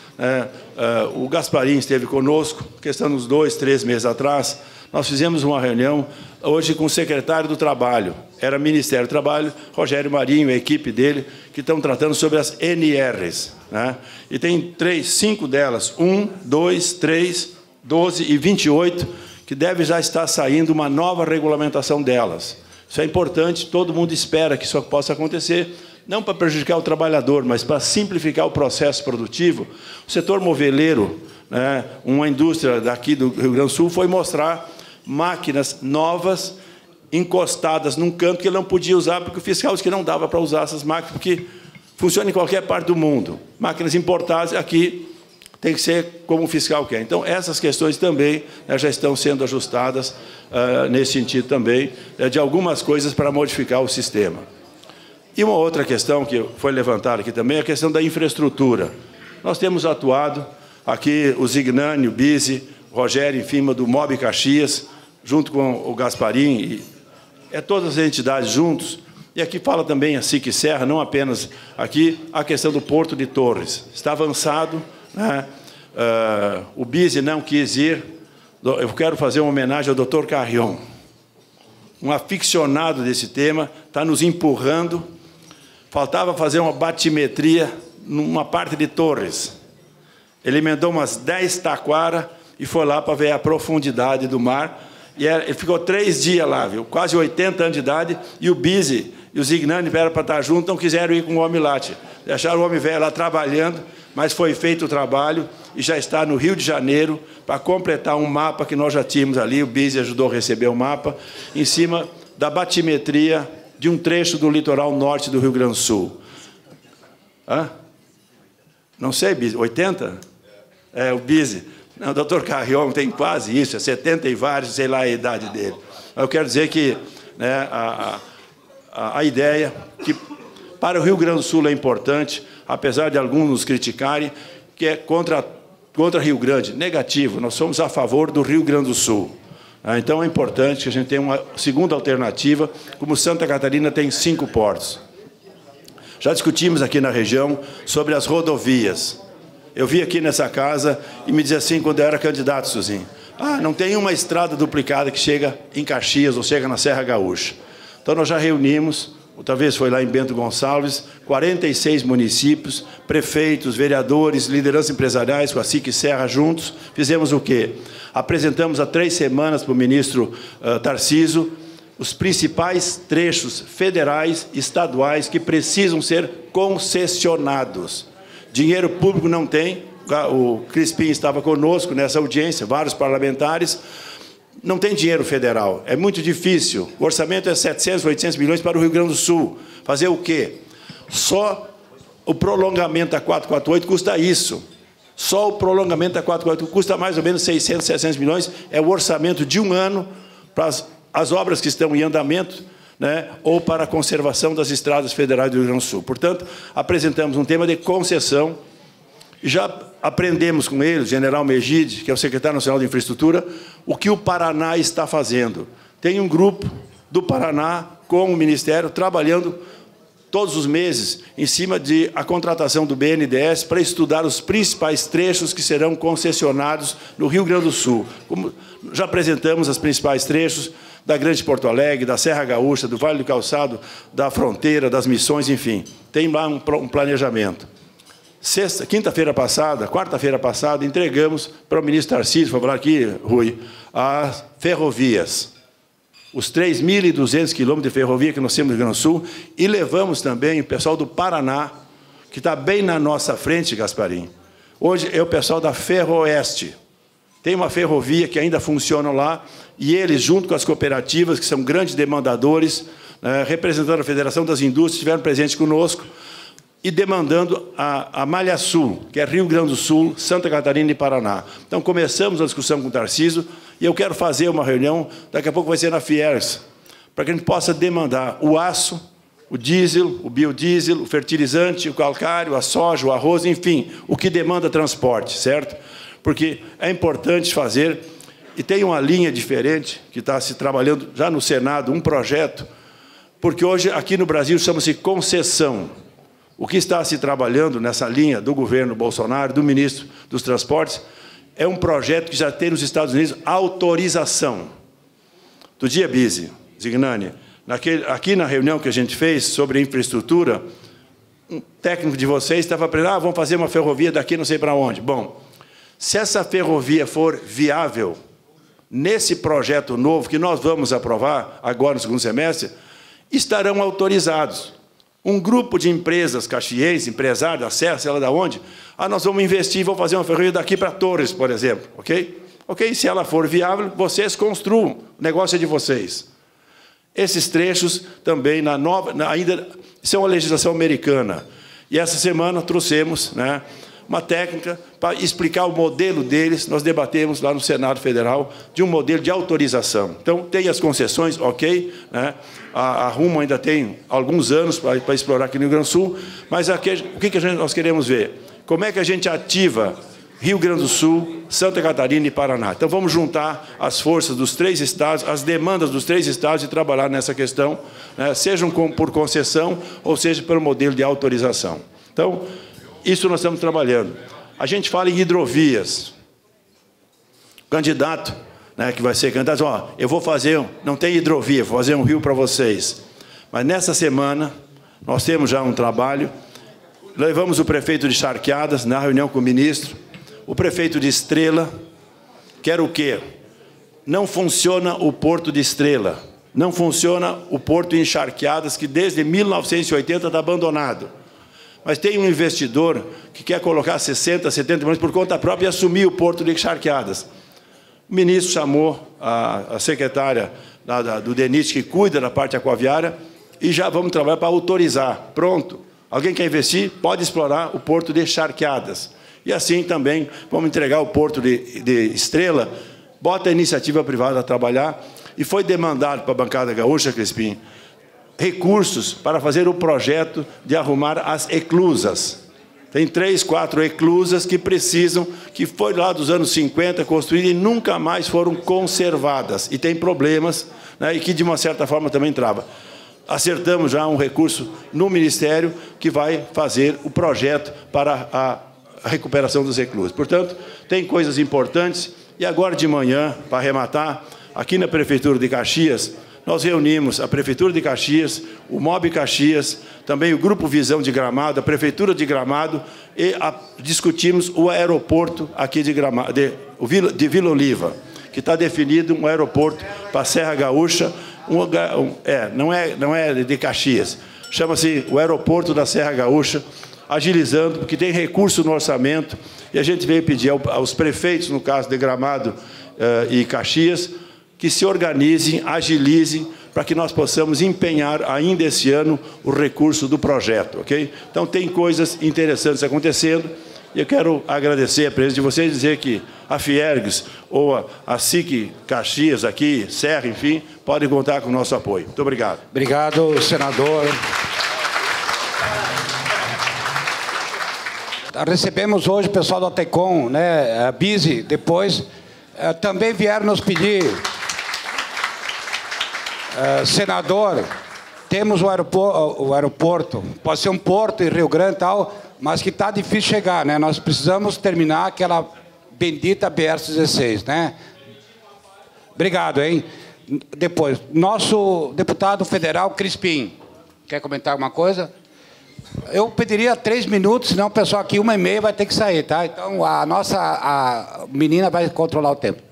O Gasparim esteve conosco, questão uns 2, 3 meses atrás. Nós fizemos uma reunião hoje com o secretário do Trabalho, era Ministério do Trabalho, Rogério Marinho, a equipe dele, que estão tratando sobre as NRs. Né? E tem 5 delas, 1, 2, 3, 12 e 28, que deve já estar saindo uma nova regulamentação delas. Isso é importante, todo mundo espera que isso possa acontecer, não para prejudicar o trabalhador, mas para simplificar o processo produtivo. O setor moveleiro, né, uma indústria daqui do Rio Grande do Sul, foi mostrar máquinas novas, encostadas num canto que ele não podia usar, porque o fiscal disse que não dava para usar essas máquinas, porque funciona em qualquer parte do mundo. Máquinas importadas, aqui tem que ser como o fiscal quer. Então, essas questões também, né, já estão sendo ajustadas nesse sentido também, de algumas coisas para modificar o sistema. E uma outra questão que foi levantada aqui também é a questão da infraestrutura. Nós temos atuado aqui, o Zignani, o Bise, o Rogério, enfim, do MOB Caxias, junto com o Gasparim, e todas as entidades juntos. E aqui fala também a SIC Serra, não apenas aqui, a questão do Porto de Torres. Está avançado, né? O Bise não quis ir. Eu quero fazer uma homenagem ao Dr. Carrion, um aficionado desse tema, está nos empurrando. Faltava fazer uma batimetria numa parte de Torres. Ele emendou umas 10 taquaras e foi lá para ver a profundidade do mar. E ele ficou 3 dias lá, viu? Quase 80 anos de idade, e o Bise e o Zignani vieram para estar juntos, não quiseram ir com o homem lá. Deixaram o homem velho lá trabalhando, mas foi feito o trabalho e já está no Rio de Janeiro para completar um mapa que nós já tínhamos ali. O Bise ajudou a receber o mapa, em cima da batimetria de um trecho do litoral norte do Rio Grande do Sul. Hã? Não sei, Bise, 80? É, o Bise. Não, o doutor Carrion tem quase isso, é 70 e vários, sei lá a idade dele. Eu quero dizer que, né, a ideia que para o Rio Grande do Sul é importante, apesar de alguns nos criticarem, que é contra Rio Grande, negativo, nós somos a favor do Rio Grande do Sul. Então é importante que a gente tenha uma segunda alternativa, como Santa Catarina tem 5 portos. Já discutimos aqui na região sobre as rodovias. Eu vi aqui nessa casa e me dizia assim, quando eu era candidato, Suzinho, não tem uma estrada duplicada que chega em Caxias ou chega na Serra Gaúcha. Então nós já reunimos, outra vez foi lá em Bento Gonçalves, 46 municípios, prefeitos, vereadores, lideranças empresariais com a SIC Serra juntos. Fizemos o quê? Apresentamos há 3 semanas para o ministro Tarcísio os principais trechos federais e estaduais que precisam ser concessionados. Dinheiro público não tem, o Crispim estava conosco nessa audiência, vários parlamentares, não tem dinheiro federal, é muito difícil, o orçamento é 700, 800 milhões para o Rio Grande do Sul. Fazer o quê? Só o prolongamento da 448 custa isso. Só o prolongamento da 448 custa mais ou menos 600, 700 milhões, é o orçamento de um ano para as obras que estão em andamento, né, ou para a conservação das estradas federais do Rio Grande do Sul. Portanto, apresentamos um tema de concessão, e já aprendemos com ele, o general Megide, que é o secretário nacional de infraestrutura, o que o Paraná está fazendo. Tem um grupo do Paraná com o Ministério trabalhando todos os meses em cima de a contratação do BNDES para estudar os principais trechos que serão concessionados no Rio Grande do Sul. Como já apresentamos os principais trechos da Grande Porto Alegre, da Serra Gaúcha, do Vale do Calçado, da Fronteira, das Missões, enfim. Tem lá um planejamento. Quarta-feira passada, entregamos para o ministro Tarcísio, vou falar aqui, Rui, as ferrovias, os 3.200 quilômetros de ferrovia que nós temos no Rio Grande do Sul, e levamos também o pessoal do Paraná, que está bem na nossa frente, Gasparim. Hoje é o pessoal da Ferroeste. Tem uma ferrovia que ainda funciona lá, e eles, junto com as cooperativas, que são grandes demandadores, representando a Federação das Indústrias, estiveram presentes conosco, e demandando a Malha Sul, que é Rio Grande do Sul, Santa Catarina e Paraná. Então, começamos a discussão com o Tarcísio, e eu quero fazer uma reunião, daqui a pouco vai ser na Fiergs, para que a gente possa demandar o aço, o diesel, o biodiesel, o fertilizante, o calcário, a soja, o arroz, enfim, o que demanda transporte, certo? Porque é importante fazer, e tem uma linha diferente, que está se trabalhando já no Senado, um projeto, porque hoje, aqui no Brasil, chama-se concessão. O que está se trabalhando nessa linha do governo Bolsonaro, do ministro dos Transportes, é um projeto que já tem nos Estados Unidos autorização. Do dia, Bise, Zignani, aqui na reunião que a gente fez sobre infraestrutura, um técnico de vocês estava aprendendo, vamos fazer uma ferrovia daqui não sei para onde. Bom, se essa ferrovia for viável, nesse projeto novo que nós vamos aprovar agora no segundo semestre, estarão autorizados. Um grupo de empresas caxienses, empresários da Serra, sei lá de onde, nós vamos investir e vamos fazer uma ferrovia daqui para Torres, por exemplo, ok? Ok, se ela for viável, vocês construam, o negócio é de vocês. Esses trechos também, ainda são a legislação americana. E essa semana trouxemos, né, uma técnica para explicar o modelo deles, nós debatemos lá no Senado Federal, de um modelo de autorização. Então, tem as concessões, ok, né? A Rumo ainda tem alguns anos para explorar aqui no Rio Grande do Sul, mas aqui, o que nós queremos ver? Como é que a gente ativa Rio Grande do Sul, Santa Catarina e Paraná? Então, vamos juntar as forças dos 3 estados, as demandas dos 3 estados e trabalhar nessa questão, né, sejam por concessão ou seja pelo modelo de autorização. Então, isso nós estamos trabalhando. A gente fala em hidrovias. O candidato, né, que vai ser candidato, ó, eu vou fazer, não tem hidrovia, vou fazer um rio para vocês. Mas nessa semana, nós temos já um trabalho, levamos o prefeito de Charqueadas, na reunião com o ministro, o prefeito de Estrela, quer o quê? Não funciona o Porto de Estrela, não funciona o Porto em Charqueadas, que desde 1980 está abandonado. Mas tem um investidor que quer colocar 60, 70 milhões por conta própria e assumir o Porto de Charqueadas. O ministro chamou a secretária do DENIT, que cuida da parte aquaviária, e já vamos trabalhar para autorizar. Pronto. Alguém quer investir? Pode explorar o Porto de Charqueadas. E assim também vamos entregar o Porto de Estrela, bota a iniciativa privada a trabalhar, e foi demandado para a bancada gaúcha, Crispim, recursos para fazer o projeto de arrumar as eclusas. Tem 3, 4 eclusas que precisam, que foi lá dos anos 50 construídas e nunca mais foram conservadas. E tem problemas, né, e que de uma certa forma também trava. Acertamos já um recurso no Ministério que vai fazer o projeto para a recuperação dos eclusas. Portanto, tem coisas importantes. E agora de manhã, para arrematar, aqui na Prefeitura de Caxias, nós reunimos a Prefeitura de Caxias, o MOB Caxias, também o Grupo Visão de Gramado, a Prefeitura de Gramado, e discutimos o aeroporto aqui de Gramado, de Vila Oliva, que está definido um aeroporto para a Serra Gaúcha, não é de Caxias, chama-se o aeroporto da Serra Gaúcha, agilizando, porque tem recurso no orçamento, e a gente veio pedir aos prefeitos, no caso de Gramado e Caxias, que se organizem, agilizem, para que nós possamos empenhar ainda esse ano o recurso do projeto, ok? Então, tem coisas interessantes acontecendo, e eu quero agradecer a presença de vocês, dizer que a Fiergs ou a SIC Caxias aqui, Serra, enfim, podem contar com o nosso apoio. Muito obrigado. Obrigado, senador. Recebemos hoje o pessoal do ATECOM, né, a Bise, depois, também vieram nos pedir... senador, temos o aeroporto, pode ser um porto em Rio Grande e tal, mas que está difícil chegar, né? Nós precisamos terminar aquela bendita BR-16, né? Obrigado, hein? Depois, nosso deputado federal, Crispim, quer comentar alguma coisa? Eu pediria 3 minutos, senão o pessoal aqui 1h30 vai ter que sair, tá? Então, a menina vai controlar o tempo.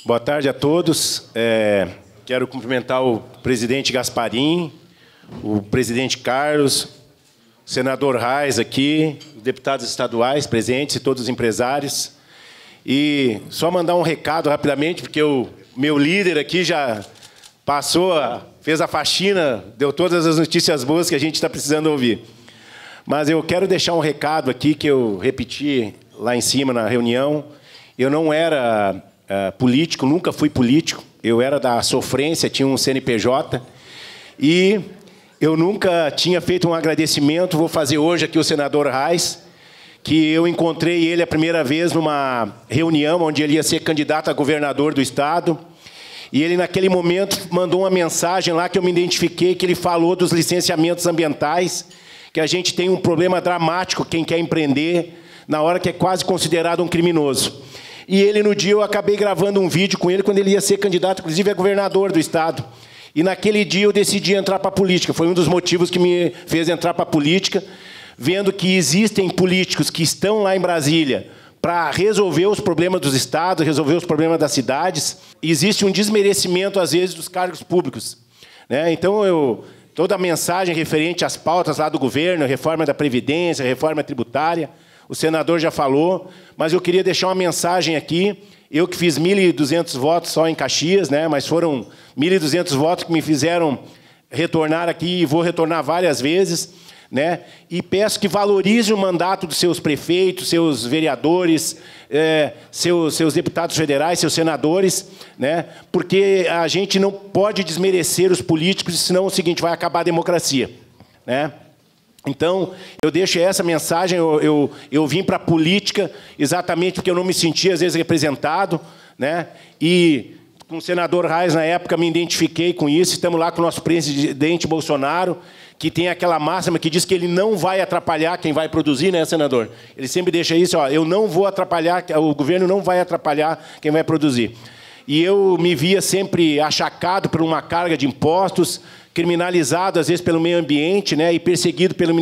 Boa tarde a todos. Quero cumprimentar o presidente Gasparim, o presidente Carlos, o senador Reis aqui, os deputados estaduais presentes e todos os empresários. E só mandar um recado rapidamente, porque o meu líder aqui já passou, fez a faxina, deu todas as notícias boas que a gente está precisando ouvir. Mas eu quero deixar um recado aqui que eu repeti lá em cima na reunião. Eu não era... político, nunca fui político, eu era da sofrência, tinha um CNPJ, e eu nunca tinha feito um agradecimento, vou fazer hoje aqui o senador Reis, que eu encontrei ele a primeira vez numa reunião onde ele ia ser candidato a governador do estado, E ele, naquele momento, mandou uma mensagem lá que eu me identifiquei, que ele falou dos licenciamentos ambientais, que a gente tem um problema dramático, quem quer empreender, na hora que é quase considerado um criminoso. E ele, no dia, eu acabei gravando um vídeo com ele, quando ele ia ser candidato, inclusive, a governador do estado. E naquele dia eu decidi entrar para a política. Foi um dos motivos que me fez entrar para a política, vendo que existem políticos que estão lá em Brasília para resolver os problemas dos estados, resolver os problemas das cidades. Existe um desmerecimento, às vezes, dos cargos públicos, né? Então, toda a mensagem referente às pautas lá do governo, reforma da Previdência, reforma tributária, o senador já falou, mas eu queria deixar uma mensagem aqui. Eu que fiz 1.200 votos só em Caxias, né? Mas foram 1.200 votos que me fizeram retornar aqui, e vou retornar várias vezes, né? E peço que valorize o mandato dos seus prefeitos, seus vereadores, seus deputados federais, seus senadores, né? Porque a gente não pode desmerecer os políticos, senão é o seguinte, vai acabar a democracia, né? Então, eu deixo essa mensagem. Eu vim para a política exatamente porque eu não me sentia, às vezes, representado, né? E com o senador Reis, na época, me identifiquei com isso. Estamos lá com o nosso presidente Bolsonaro, que tem aquela máxima que diz que ele não vai atrapalhar quem vai produzir, né, senador? Ele sempre deixa isso, ó, eu não vou atrapalhar, o governo não vai atrapalhar quem vai produzir. E eu me via sempre achacado por uma carga de impostos, criminalizado, às vezes, pelo meio ambiente, né, e perseguido pelo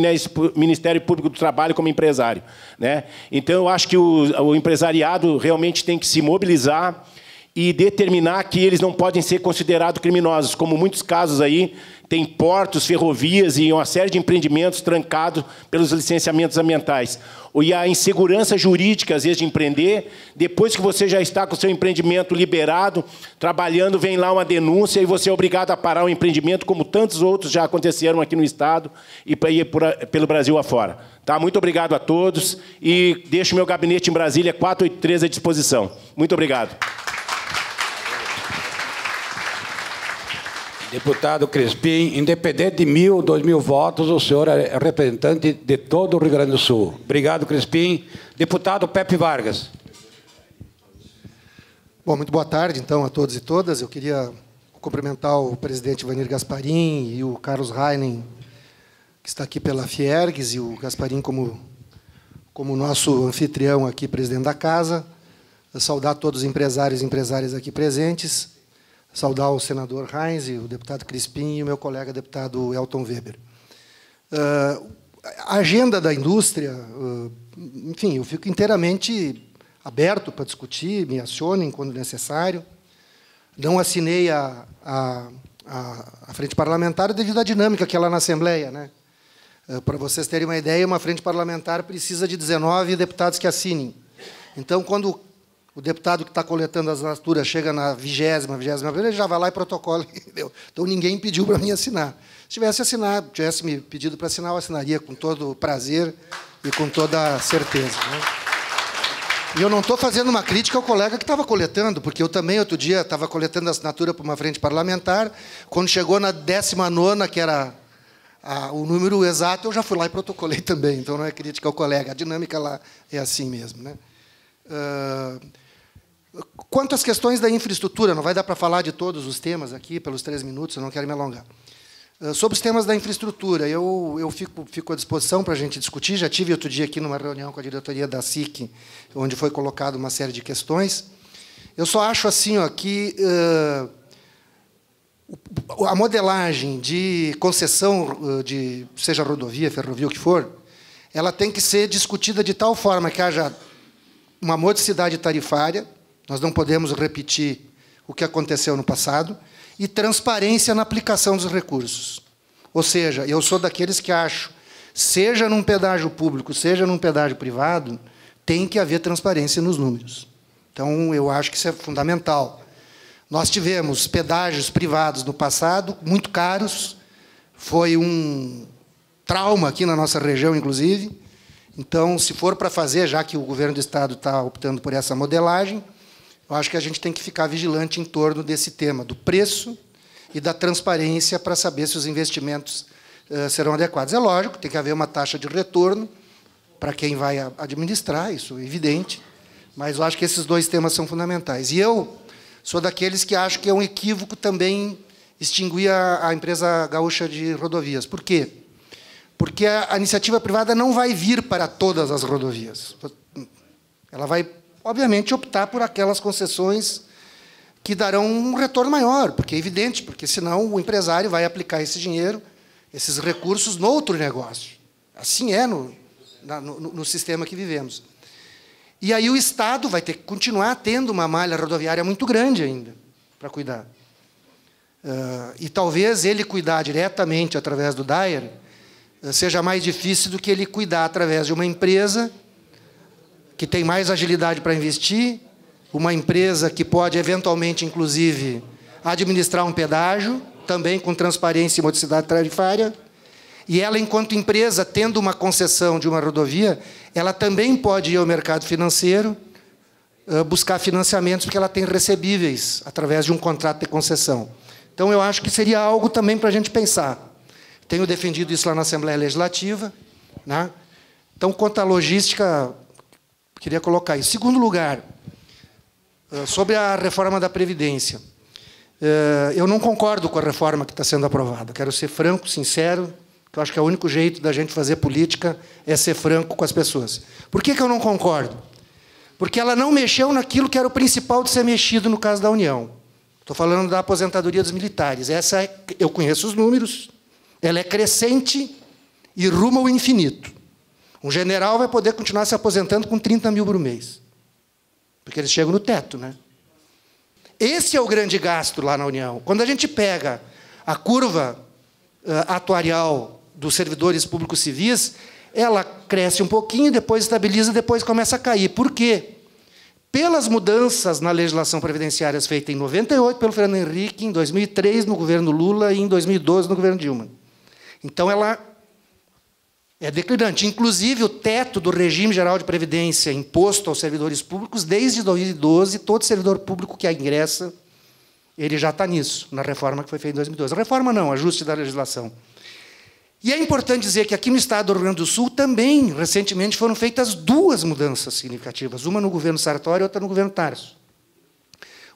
Ministério Público do Trabalho como empresário, né? Então, eu acho que o empresariado realmente tem que se mobilizar e determinar que eles não podem ser considerados criminosos, como muitos casos aí, tem portos, ferrovias e uma série de empreendimentos trancados pelos licenciamentos ambientais. E a insegurança jurídica, às vezes, de empreender, depois que você já está com o seu empreendimento liberado, trabalhando, vem lá uma denúncia e você é obrigado a parar o empreendimento, como tantos outros já aconteceram aqui no Estado e pelo Brasil afora. Tá? Muito obrigado a todos e deixo meu gabinete em Brasília 483 à disposição. Muito obrigado. Deputado Crispim, independente de 1.000, 2.000 votos, o senhor é representante de todo o Rio Grande do Sul. Obrigado, Crispim. Deputado Pepe Vargas. Bom, muito boa tarde, então, a todos e todas. Eu queria cumprimentar o presidente Vanir Gasparim e o Carlos Heinen, que está aqui pela Fiergs, e o Gasparim como nosso anfitrião aqui, presidente da casa. Saudar todos os empresários e empresárias aqui presentes. Saudar o senador Reis, o deputado Crispim e o meu colega deputado Elton Weber. A agenda da indústria, enfim, eu fico inteiramente aberto para discutir, me acionem quando necessário. Não assinei a frente parlamentar devido à dinâmica que é lá na Assembleia, né? Para vocês terem uma ideia, uma frente parlamentar precisa de 19 deputados que assinem. Então, quando o deputado que está coletando as assinaturas chega na 20ª, ele já vai lá e protocola. Entendeu? Então, ninguém pediu para mim assinar. Se tivesse me pedido para assinar, eu assinaria com todo prazer e com toda certeza, né? E eu não estou fazendo uma crítica ao colega que estava coletando, porque eu também, outro dia, estava coletando assinatura para uma frente parlamentar. Quando chegou na 19ª, que era o número exato, eu já fui lá e protocolei também. Então, não é crítica ao colega. A dinâmica lá é assim mesmo, né? Quanto às questões da infraestrutura, não vai dar para falar de todos os temas aqui, pelos 3 minutos, eu não quero me alongar. Sobre os temas da infraestrutura, eu fico à disposição para a gente discutir. Já tive outro dia aqui numa reunião com a diretoria da SIC, onde foi colocada uma série de questões. Eu só acho assim, ó, que a modelagem de concessão, seja rodovia, ferrovia, o que for, ela tem que ser discutida de tal forma que haja uma modicidade tarifária, nós não podemos repetir o que aconteceu no passado, e transparência na aplicação dos recursos. Ou seja, eu sou daqueles que acho, seja num pedágio público, seja num pedágio privado, tem que haver transparência nos números. Então, eu acho que isso é fundamental. Nós tivemos pedágios privados no passado, muito caros, foi um trauma aqui na nossa região, inclusive. Então, se for para fazer, já que o governo do Estado está optando por essa modelagem, eu acho que a gente tem que ficar vigilante em torno desse tema, do preço e da transparência, para saber se os investimentos serão adequados. É lógico, tem que haver uma taxa de retorno para quem vai administrar, isso é evidente, mas eu acho que esses 2 temas são fundamentais. E eu sou daqueles que acham que é um equívoco também extinguir a empresa gaúcha de rodovias. Por quê? Porque a iniciativa privada não vai vir para todas as rodovias. Ela vai, obviamente, optar por aquelas concessões que darão um retorno maior, porque é evidente, porque senão o empresário vai aplicar esse dinheiro, esses recursos, no outro negócio. Assim é no sistema que vivemos. E aí o Estado vai ter que continuar tendo uma malha rodoviária muito grande ainda para cuidar. E talvez ele cuidar diretamente através do DAER seja mais difícil do que ele cuidar através de uma empresa que tem mais agilidade para investir, uma empresa que pode, eventualmente, inclusive, administrar um pedágio, também com transparência e modicidade tarifária, e ela, enquanto empresa, tendo uma concessão de uma rodovia, ela também pode ir ao mercado financeiro buscar financiamentos, porque ela tem recebíveis através de um contrato de concessão. Então, eu acho que seria algo também para a gente pensar. Tenho defendido isso lá na Assembleia Legislativa, né? Então, quanto à logística, queria colocar isso. Em segundo lugar, sobre a reforma da Previdência. Eu não concordo com a reforma que está sendo aprovada. Quero ser franco, sincero, que eu acho que é o único jeito da gente fazer política é ser franco com as pessoas. Por que eu não concordo? Porque ela não mexeu naquilo que era o principal de ser mexido no caso da União. Estou falando da aposentadoria dos militares. Essa eu conheço os números, ela é crescente e rumo ao infinito. Um general vai poder continuar se aposentando com 30 mil por mês, porque eles chegam no teto, né? Esse é o grande gasto lá na União. Quando a gente pega a curva atuarial dos servidores públicos civis, ela cresce um pouquinho, depois estabiliza, depois começa a cair. Por quê? Pelas mudanças na legislação previdenciária feitas em 98 pelo Fernando Henrique, em 2003 no governo Lula e em 2012 no governo Dilma. Então, ela é declinante. Inclusive, o teto do regime geral de previdência imposto aos servidores públicos, desde 2012, todo servidor público que ingressa, ele já está nisso, na reforma que foi feita em 2012. Reforma não, ajuste da legislação. E é importante dizer que aqui no estado do Rio Grande do Sul também, recentemente, foram feitas duas mudanças significativas, uma no governo Sartori e outra no governo Tarso.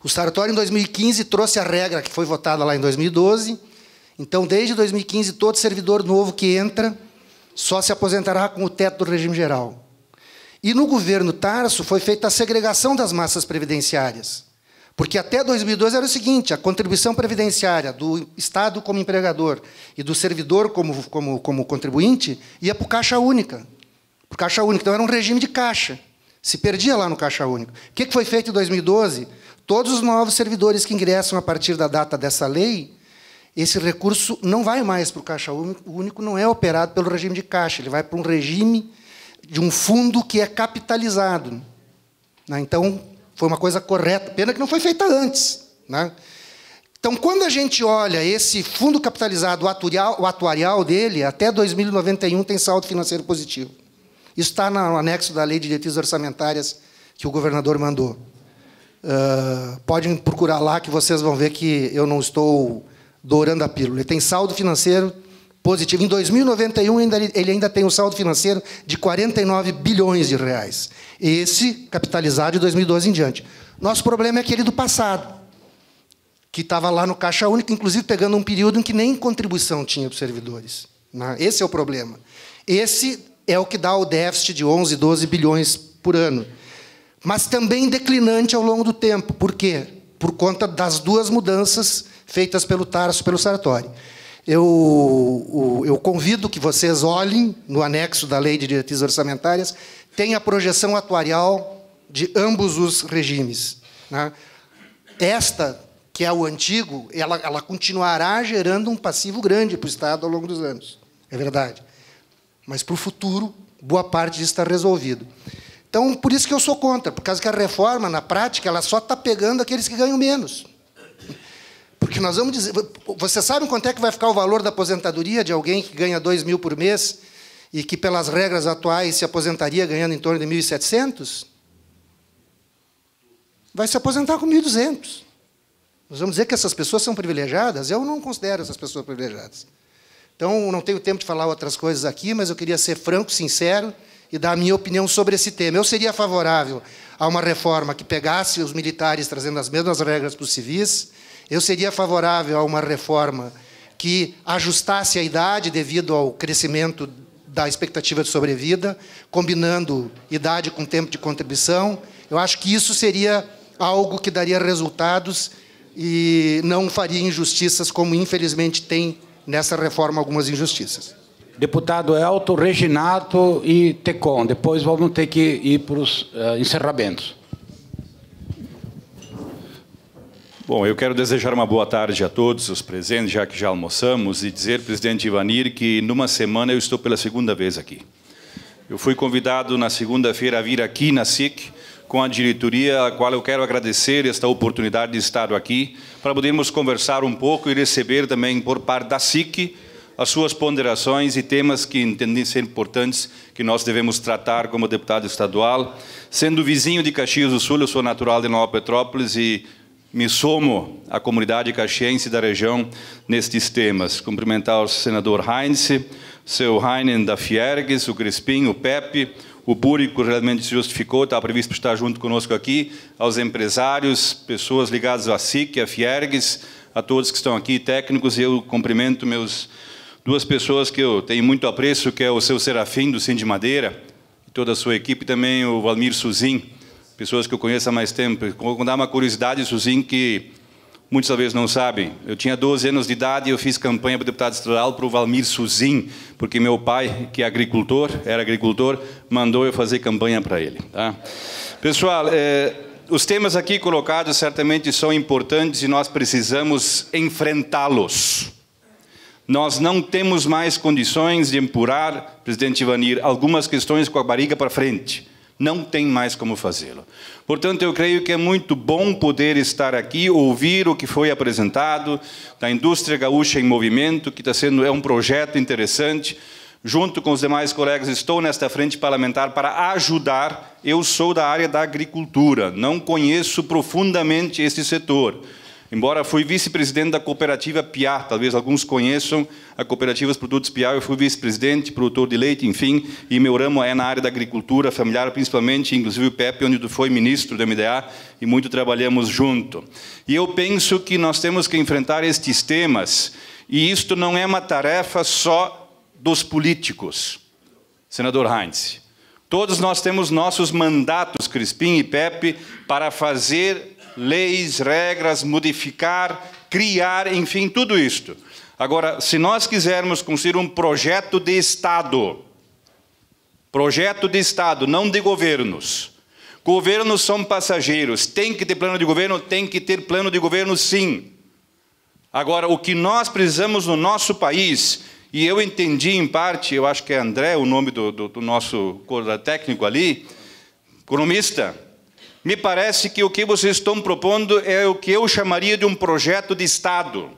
O Sartori, em 2015, trouxe a regra que foi votada lá em 2012. Então, desde 2015, todo servidor novo que entra só se aposentará com o teto do regime geral. E no governo Tarso foi feita a segregação das massas previdenciárias. Porque até 2012 era o seguinte, a contribuição previdenciária do Estado como empregador e do servidor como contribuinte ia para o Caixa Única. Para o Caixa Único. Então, era um regime de caixa. Se perdia lá no Caixa Único. O que foi feito em 2012? Todos os novos servidores que ingressam a partir da data dessa lei, esse recurso não vai mais para o Caixa Único, não é operado pelo regime de caixa, ele vai para um regime de um fundo que é capitalizado. Então, foi uma coisa correta, pena que não foi feita antes, né? Então, quando a gente olha esse fundo capitalizado, o atuarial dele, até 2091 tem saldo financeiro positivo. Isso está no anexo da Lei de Diretrizes Orçamentárias que o governador mandou. Podem procurar lá que vocês vão ver que eu não estou dourando a pílula. Ele tem saldo financeiro positivo. Em 2091, ele ainda tem um saldo financeiro de 49 bilhões de reais. Esse capitalizado de 2012 em diante. Nosso problema é aquele do passado, que estava lá no Caixa Único, inclusive pegando um período em que nem contribuição tinha para os servidores. Esse é o problema. Esse é o que dá o déficit de 11, 12 bilhões por ano. Mas também declinante ao longo do tempo. Por quê? Por conta das duas mudanças feitas pelo Tarso e pelo Sartori. Eu convido que vocês olhem no anexo da Lei de Diretrizes Orçamentárias, tem a projeção atuarial de ambos os regimes, né? Esta, que é o antigo, ela continuará gerando um passivo grande para o Estado ao longo dos anos. É verdade. Mas, para o futuro, boa parte disso está resolvido. Então, por isso que eu sou contra, por causa que a reforma, na prática, ela só está pegando aqueles que ganham menos. Porque nós vamos dizer... Vocês sabem quanto é que vai ficar o valor da aposentadoria de alguém que ganha 2 mil por mês e que, pelas regras atuais, se aposentaria ganhando em torno de 1.700? Vai se aposentar com 1.200. Nós vamos dizer que essas pessoas são privilegiadas? Eu não considero essas pessoas privilegiadas. Então, não tenho tempo de falar outras coisas aqui, mas eu queria ser franco, sincero e dar a minha opinião sobre esse tema. Eu seria favorável a uma reforma que pegasse os militares trazendo as mesmas regras para os civis. Eu seria favorável a uma reforma que ajustasse a idade devido ao crescimento da expectativa de sobrevida, combinando idade com tempo de contribuição. Eu acho que isso seria algo que daria resultados e não faria injustiças, como infelizmente tem nessa reforma algumas injustiças. Deputado Elton, Reginato e Tecon. Depois vamos ter que ir para os encerramentos. Bom, eu quero desejar uma boa tarde a todos os presentes, já que já almoçamos, e dizer, presidente Ivanir, que numa semana eu estou pela segunda vez aqui. Eu fui convidado na segunda-feira a vir aqui na SIC, com a diretoria, a qual eu quero agradecer esta oportunidade de estar aqui, para podermos conversar um pouco e receber também, por parte da SIC, as suas ponderações e temas que entendem ser importantes, que nós devemos tratar como deputado estadual. Sendo vizinho de Caxias do Sul, eu sou natural de Nova Petrópolis e me somo à comunidade caxiense da região nestes temas. Cumprimentar o senador Heinz, o seu Heinen da Fiergues, o Crispim, o Pepe, o Búrico realmente se justificou, está previsto estar junto conosco aqui, aos empresários, pessoas ligadas à SIC, à Fiergues, a todos que estão aqui, técnicos, e eu cumprimento duas pessoas que eu tenho muito apreço, que é o seu Serafim, do Cindy Madeira, e toda a sua equipe, também o Valmir Suzin, pessoas que eu conheço há mais tempo. Vou dar uma curiosidade, Suzin, que muitos talvez não sabem. Eu tinha 12 anos de idade e eu fiz campanha para deputado estadual para o Valmir Suzin, porque meu pai, que é era agricultor, mandou eu fazer campanha para ele. Tá? Pessoal, os temas aqui colocados certamente são importantes e nós precisamos enfrentá-los. Nós não temos mais condições de empurrar, presidente Ivanir, algumas questões com a barriga para frente. Não tem mais como fazê-lo. Portanto, eu creio que é muito bom poder estar aqui, ouvir o que foi apresentado da indústria gaúcha em movimento, que é um projeto interessante. Junto com os demais colegas, estou nesta frente parlamentar para ajudar. Eu sou da área da agricultura, não conheço profundamente esse setor. Embora fui vice-presidente da cooperativa Piá, talvez alguns conheçam a cooperativa dos produtos Piá, eu fui vice-presidente, produtor de leite, enfim, e meu ramo é na área da agricultura familiar, principalmente, inclusive o Pepe, onde foi ministro do MDA, e muito trabalhamos junto. E eu penso que nós temos que enfrentar estes temas, e isto não é uma tarefa só dos políticos, senador Heinz. Todos nós temos nossos mandatos, Crispim e Pepe, para fazer leis, regras, modificar, criar, enfim, tudo isto. Agora, se nós quisermos construir um projeto de Estado, não de governos. Governos são passageiros, tem que ter plano de governo, tem que ter plano de governo, sim. Agora, o que nós precisamos no nosso país, e eu entendi em parte, eu acho que é André, o nome do nosso técnico ali, economista. Me parece que o que vocês estão propondo é o que eu chamaria de um projeto de Estado.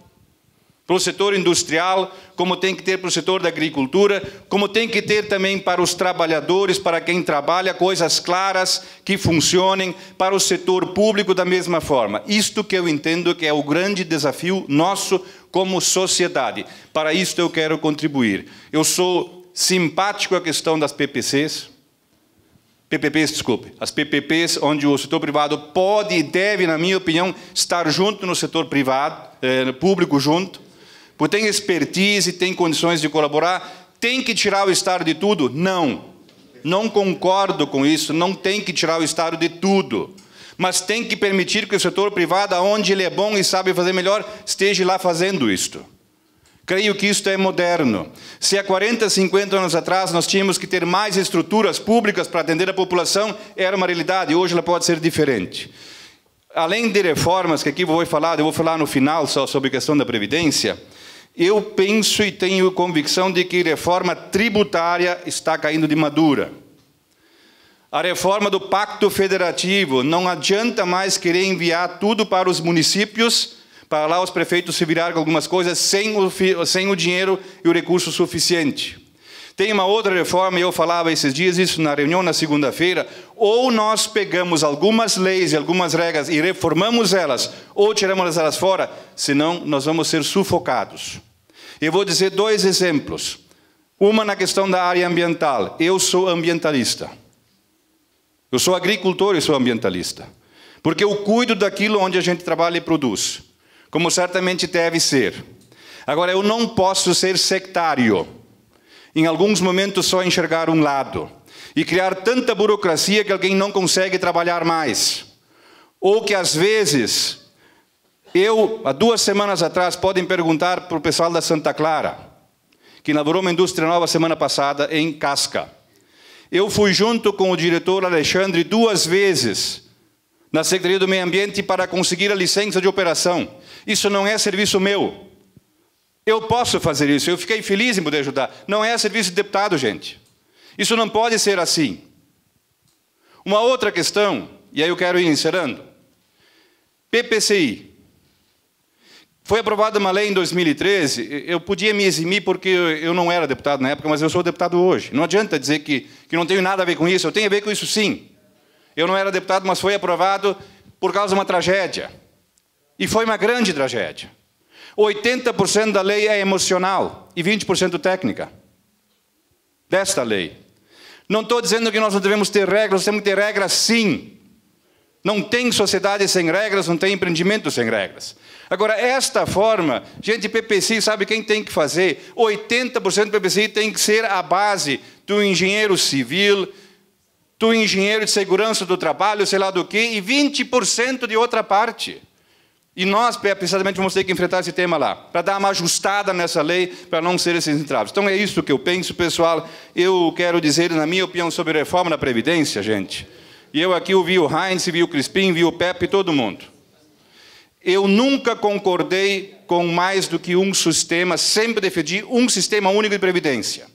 Para o setor industrial, como tem que ter para o setor da agricultura, como tem que ter também para os trabalhadores, para quem trabalha, coisas claras que funcionem, para o setor público da mesma forma. Isto que eu entendo que é o grande desafio nosso como sociedade. Para isto eu quero contribuir. Eu sou simpático à questão das PPPs, as PPPs, onde o setor privado pode e deve, na minha opinião, estar junto no setor privado, público junto, porque tem expertise, tem condições de colaborar. Tem que tirar o Estado de tudo? Não. Não concordo com isso, não tem que tirar o Estado de tudo. Mas tem que permitir que o setor privado, onde ele é bom e sabe fazer melhor, esteja lá fazendo isto. Creio que isto é moderno. Se há 40, 50 anos atrás nós tínhamos que ter mais estruturas públicas para atender a população, era uma realidade, hoje ela pode ser diferente. Além de reformas, que aqui eu vou falar no final só sobre a questão da Previdência, eu penso e tenho convicção de que a reforma tributária está caindo de madura. A reforma do Pacto Federativo, não adianta mais querer enviar tudo para os municípios, para lá os prefeitos se virarem com algumas coisas sem o dinheiro e o recurso suficiente. Tem uma outra reforma, e eu falava esses dias isso na reunião na segunda-feira, ou nós pegamos algumas leis e algumas regras e reformamos elas, ou tiramos elas fora, senão nós vamos ser sufocados. Eu vou dizer 2 exemplos. Uma na questão da área ambiental. Eu sou ambientalista. Eu sou agricultor e sou ambientalista. Porque eu cuido daquilo onde a gente trabalha e produz. Como certamente deve ser. Agora, eu não posso ser sectário. Em alguns momentos só enxergar um lado. E criar tanta burocracia que alguém não consegue trabalhar mais. Ou que às vezes, há 2 semanas atrás, podem perguntar para o pessoal da Santa Clara, que inaugurou uma indústria nova semana passada em Casca. Eu fui junto com o diretor Alexandre 2 vezes na Secretaria do Meio Ambiente para conseguir a licença de operação. Isso não é serviço meu. Eu posso fazer isso, eu fiquei feliz em poder ajudar. Não é serviço de deputado, gente. Isso não pode ser assim. Uma outra questão, e aí eu quero ir encerrando. PPCI. Foi aprovada uma lei em 2013, eu podia me eximir porque eu não era deputado na época, mas eu sou deputado hoje. Não adianta dizer que não tenho nada a ver com isso, eu tenho a ver com isso sim. Eu não era deputado, mas foi aprovado por causa de uma tragédia. E foi uma grande tragédia. 80% da lei é emocional e 20% técnica. Desta lei. Não estou dizendo que nós não devemos ter regras, nós temos que ter regras sim. Não tem sociedade sem regras, não tem empreendimento sem regras. Agora, esta forma, gente, PPCI, sabe quem tem que fazer? 80% do PPCI tem que ser a base do engenheiro civil, do engenheiro de segurança do trabalho, sei lá do quê, e 20% de outra parte. E nós, precisamente, vamos ter que enfrentar esse tema lá, para dar uma ajustada nessa lei, para não ser esses entraves. Então, é isso que eu penso, pessoal. Eu quero dizer, na minha opinião, sobre reforma da Previdência, gente. E eu aqui ouvi o Heinz, vi o Crispim, vi o Pepe, todo mundo. Eu nunca concordei com mais do que um sistema, sempre defendi um sistema único de previdência.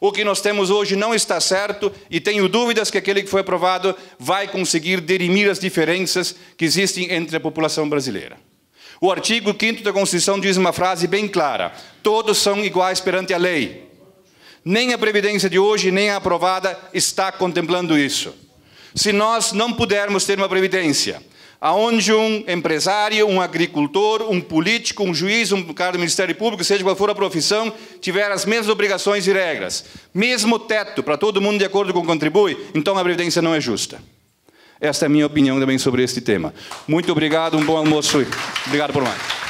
O que nós temos hoje não está certo e tenho dúvidas que aquele que foi aprovado vai conseguir dirimir as diferenças que existem entre a população brasileira. O artigo 5º da Constituição diz uma frase bem clara: todos são iguais perante a lei. Nem a Previdência de hoje, nem a aprovada está contemplando isso. Se nós não pudermos ter uma Previdência onde um empresário, um agricultor, um político, um juiz, um cara do Ministério Público, seja qual for a profissão, tiver as mesmas obrigações e regras, mesmo teto para todo mundo de acordo com o contribui, então a Previdência não é justa. Esta é a minha opinião também sobre este tema. Muito obrigado, um bom almoço e obrigado por mais.